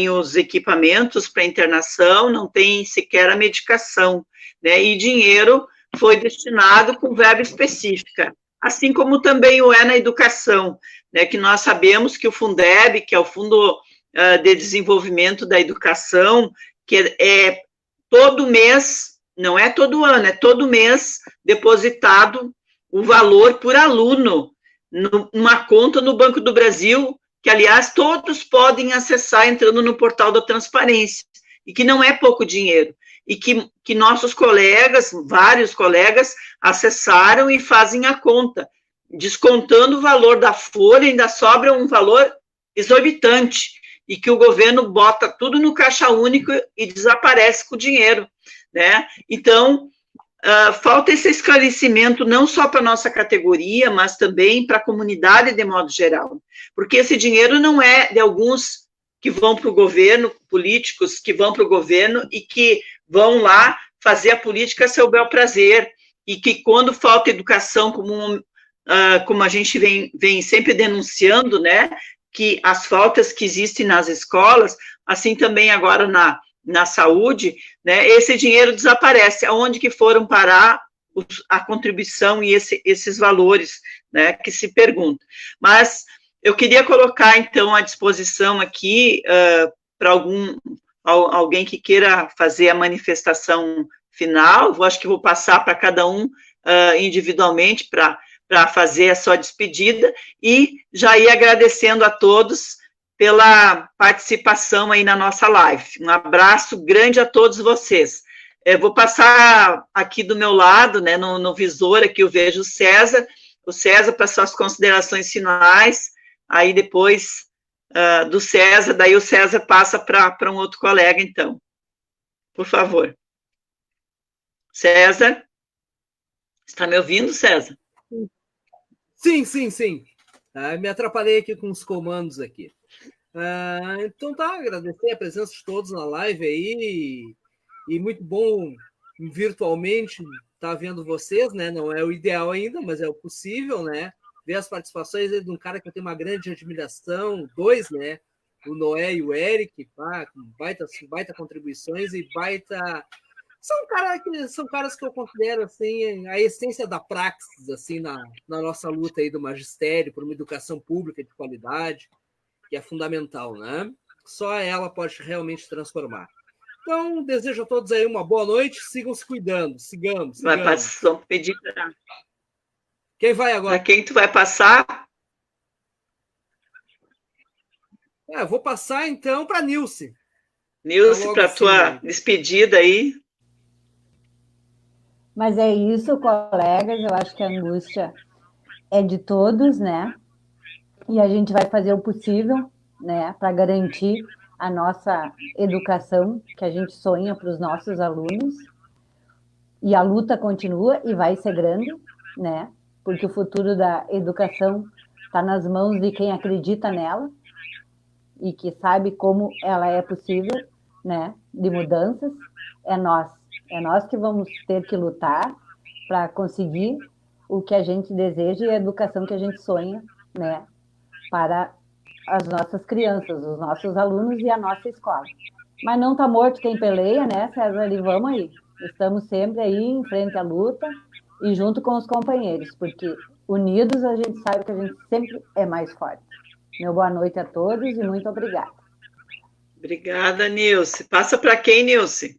os equipamentos para internação, não tem sequer a medicação, né? E dinheiro foi destinado com verba específica, assim como também o na educação, né? Que nós sabemos que o Fundeb, que é o Fundo de Desenvolvimento da Educação, que é todo mês, não é todo ano, é todo mês depositado o valor por aluno numa conta no Banco do Brasil, que, aliás, todos podem acessar entrando no portal da transparência, e que não é pouco dinheiro, e que nossos colegas, vários colegas, acessaram e fazem a conta, descontando o valor da folha, ainda sobra um valor exorbitante, e que o governo bota tudo no caixa único e desaparece com o dinheiro, né? Então, falta esse esclarecimento não só para a nossa categoria, mas também para a comunidade de modo geral, porque esse dinheiro não é de alguns que vão para o governo, políticos que vão para o governo e que vão lá fazer a política a seu bel prazer, e que quando falta educação, como a gente vem sempre denunciando, né, que as faltas que existem nas escolas, assim também agora na saúde, né, esse dinheiro desaparece. Aonde que foram parar a contribuição e esses valores, né, que se perguntam. Mas eu queria colocar, então, à disposição aqui para alguém que queira fazer a manifestação final. Acho que vou passar para cada um individualmente para fazer a sua despedida, e já ir agradecendo a todos pela participação aí na nossa live. Um abraço grande a todos vocês. Vou passar aqui do meu lado, né, no visor aqui eu vejo o César para suas considerações finais, aí depois do César, daí o César passa para um outro colega, então. Por favor. César? Está me ouvindo, César? Sim. Me atrapalhei aqui com os comandos aqui. Então tá, agradecer a presença de todos na live aí, e muito bom virtualmente estar vendo vocês, né? Não é o ideal ainda, mas é o possível, né? Ver as participações de um cara que eu tenho uma grande admiração, dois, né? O Noé e o Eric, com baita contribuições e baita... São caras que eu considero assim, a essência da praxis assim, na nossa luta aí do magistério por uma educação pública de qualidade, que é fundamental, né? Só ela pode realmente transformar. Então, desejo a todos aí uma boa noite, sigam se cuidando, sigamos. Vai passar, vamos pedir para... Quem vai agora? Para quem tu vai passar? Eu vou passar, então, para a Nilce. Nilce, para a tua despedida aí. Mas é isso, colegas, eu acho que a angústia é de todos, né? E a gente vai fazer o possível, né, para garantir a nossa educação que a gente sonha para os nossos alunos. E a luta continua e vai ser grande, né? Porque o futuro da educação está nas mãos de quem acredita nela e que sabe como ela é possível, né? De mudanças. É nós que vamos ter que lutar para conseguir o que a gente deseja e a educação que a gente sonha, né? Para as nossas crianças, os nossos alunos e a nossa escola. Mas não está morto quem peleia, né, César? E vamos aí. Estamos sempre aí em frente à luta e junto com os companheiros, porque unidos a gente sabe que a gente sempre é mais forte. Meu boa noite a todos e muito obrigada. Obrigada, Nilce. Passa para quem, Nilce?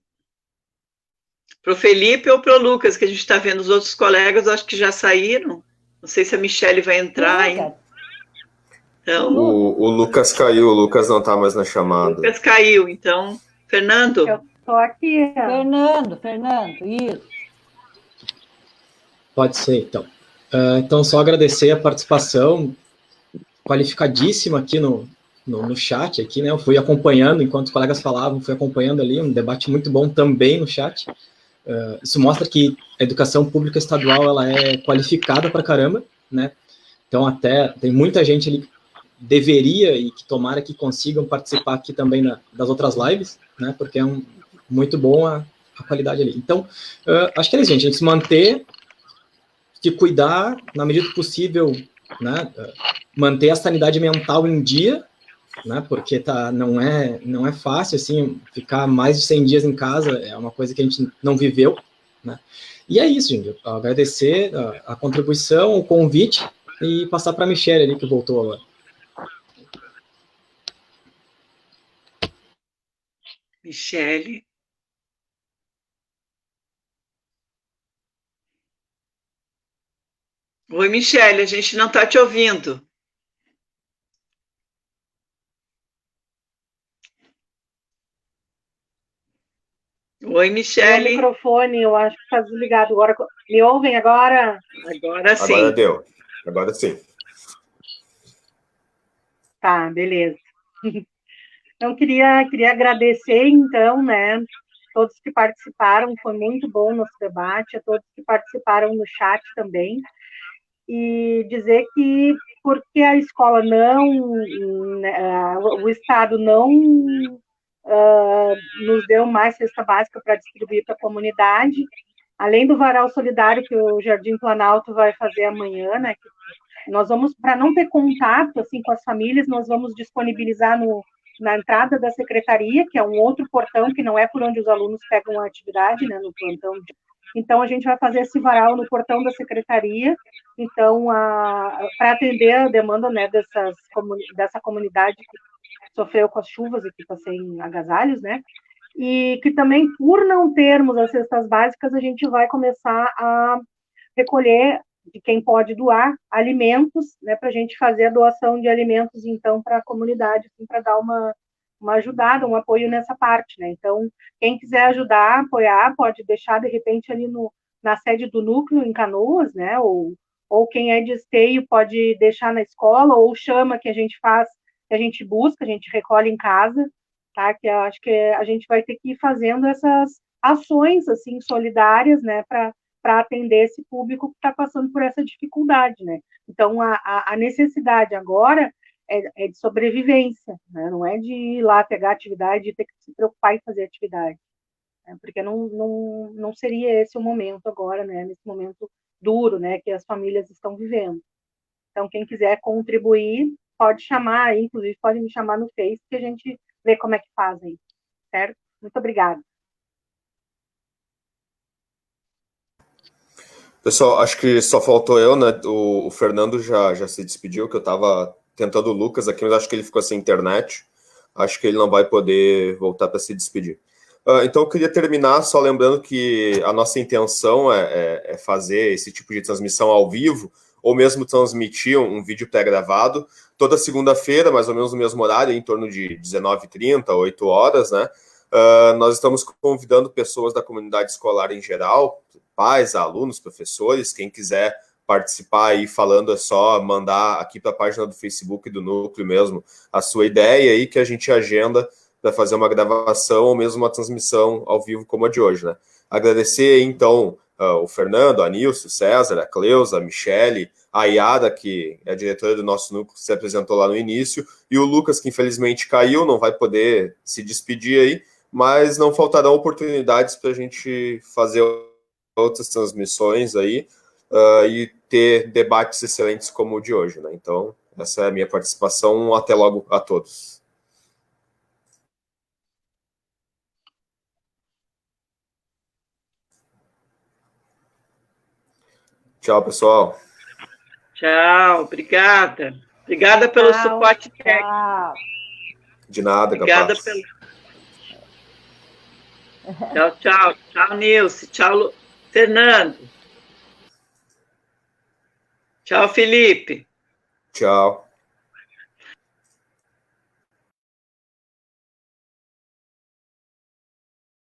Para o Felipe ou para o Lucas, que a gente está vendo os outros colegas, acho que já saíram. Não sei se a Michele vai entrar ainda. Então, o Lucas caiu, o Lucas não está mais na chamada. O Lucas caiu, então. Fernando? Eu estou aqui. Fernando, isso. Pode ser, então. Então, só agradecer a participação qualificadíssima aqui no chat, aqui, né? Eu fui acompanhando, enquanto os colegas falavam, fui acompanhando ali, um debate muito bom também no chat. Isso mostra que a educação pública estadual, ela é qualificada pra caramba, né? Então, até tem muita gente ali que deveria e que tomara que consigam participar aqui também das outras lives, né? Porque é muito bom a qualidade ali. Então, acho que é isso, gente. A gente se manter, se cuidar, na medida do possível, né? Manter a sanidade mental em dia, né? Porque não é fácil, assim, ficar mais de 100 dias em casa, é uma coisa que a gente não viveu, né? E é isso, gente. Agradecer a contribuição, o convite e passar para a Michele ali, que voltou agora. Michele. Oi, Michele, a gente não está te ouvindo. Oi, Michele. Meu microfone, eu acho que está desligado. Agora, me ouvem agora? Agora sim. Agora deu. Agora sim. Tá, beleza. Então, queria agradecer, então, né, todos que participaram, foi muito bom o nosso debate, a todos que participaram no chat também, e dizer que, porque a escola o Estado não nos deu mais cesta básica para distribuir para a comunidade, além do varal solidário que o Jardim Planalto vai fazer amanhã, né, nós vamos, para não ter contato, assim, com as famílias, nós vamos disponibilizar na entrada da secretaria, que é um outro portão, que não é por onde os alunos pegam a atividade, né, no plantão. Então, a gente vai fazer esse varal no portão da secretaria, então, para atender a demanda, né, dessa comunidade que sofreu com as chuvas e que está sem agasalhos, né, e que também, por não termos as cestas básicas, a gente vai começar a recolher de quem pode doar alimentos, né, para a gente fazer a doação de alimentos, então, para a comunidade, assim, para dar uma ajudada, um apoio nessa parte, né. Então, quem quiser ajudar, apoiar, pode deixar, de repente, ali na sede do núcleo, em Canoas, né, ou quem é de Esteio pode deixar na escola, ou chama, que a gente faz, que a gente busca, a gente recolhe em casa, tá, que eu acho que a gente vai ter que ir fazendo essas ações, assim, solidárias, né, para atender esse público que está passando por essa dificuldade, né. Então, a necessidade agora é de sobrevivência, né, não é de ir lá pegar atividade e ter que se preocupar em fazer atividade, né, porque não seria esse o momento agora, né, nesse momento duro, né, que as famílias estão vivendo. Então, quem quiser contribuir, pode chamar, inclusive pode me chamar no Face, que a gente vê como é que fazem, certo? Muito obrigada. Pessoal, acho que só faltou eu, né? O Fernando já se despediu, que eu estava tentando o Lucas aqui, mas acho que ele ficou sem internet. Acho que ele não vai poder voltar para se despedir. Então, eu queria terminar só lembrando que a nossa intenção é fazer esse tipo de transmissão ao vivo, ou mesmo transmitir um vídeo pré-gravado, toda segunda-feira, mais ou menos no mesmo horário, em torno de 19h30, 8 horas, né? Nós estamos convidando pessoas da comunidade escolar em geral, pais, alunos, professores, quem quiser participar aí falando, é só mandar aqui para a página do Facebook do Núcleo mesmo a sua ideia aí, que a gente agenda para fazer uma gravação ou mesmo uma transmissão ao vivo como a de hoje, né? Agradecer, então, o Fernando, a Nilce, o César, a Cleusa, a Michele, a Yara, que é a diretora do nosso núcleo, que se apresentou lá no início, e o Lucas, que infelizmente caiu, não vai poder se despedir aí, mas não faltarão oportunidades para a gente fazer outras transmissões aí e ter debates excelentes como o de hoje, né? Então, essa é a minha participação. Até logo a todos. Tchau, pessoal. Tchau, obrigada. Obrigada pelo suporte técnico. De nada, obrigada capaz. pelo... Tchau, tchau. Tchau, Nilce. Tchau, Fernando. Tchau, Felipe. Tchau.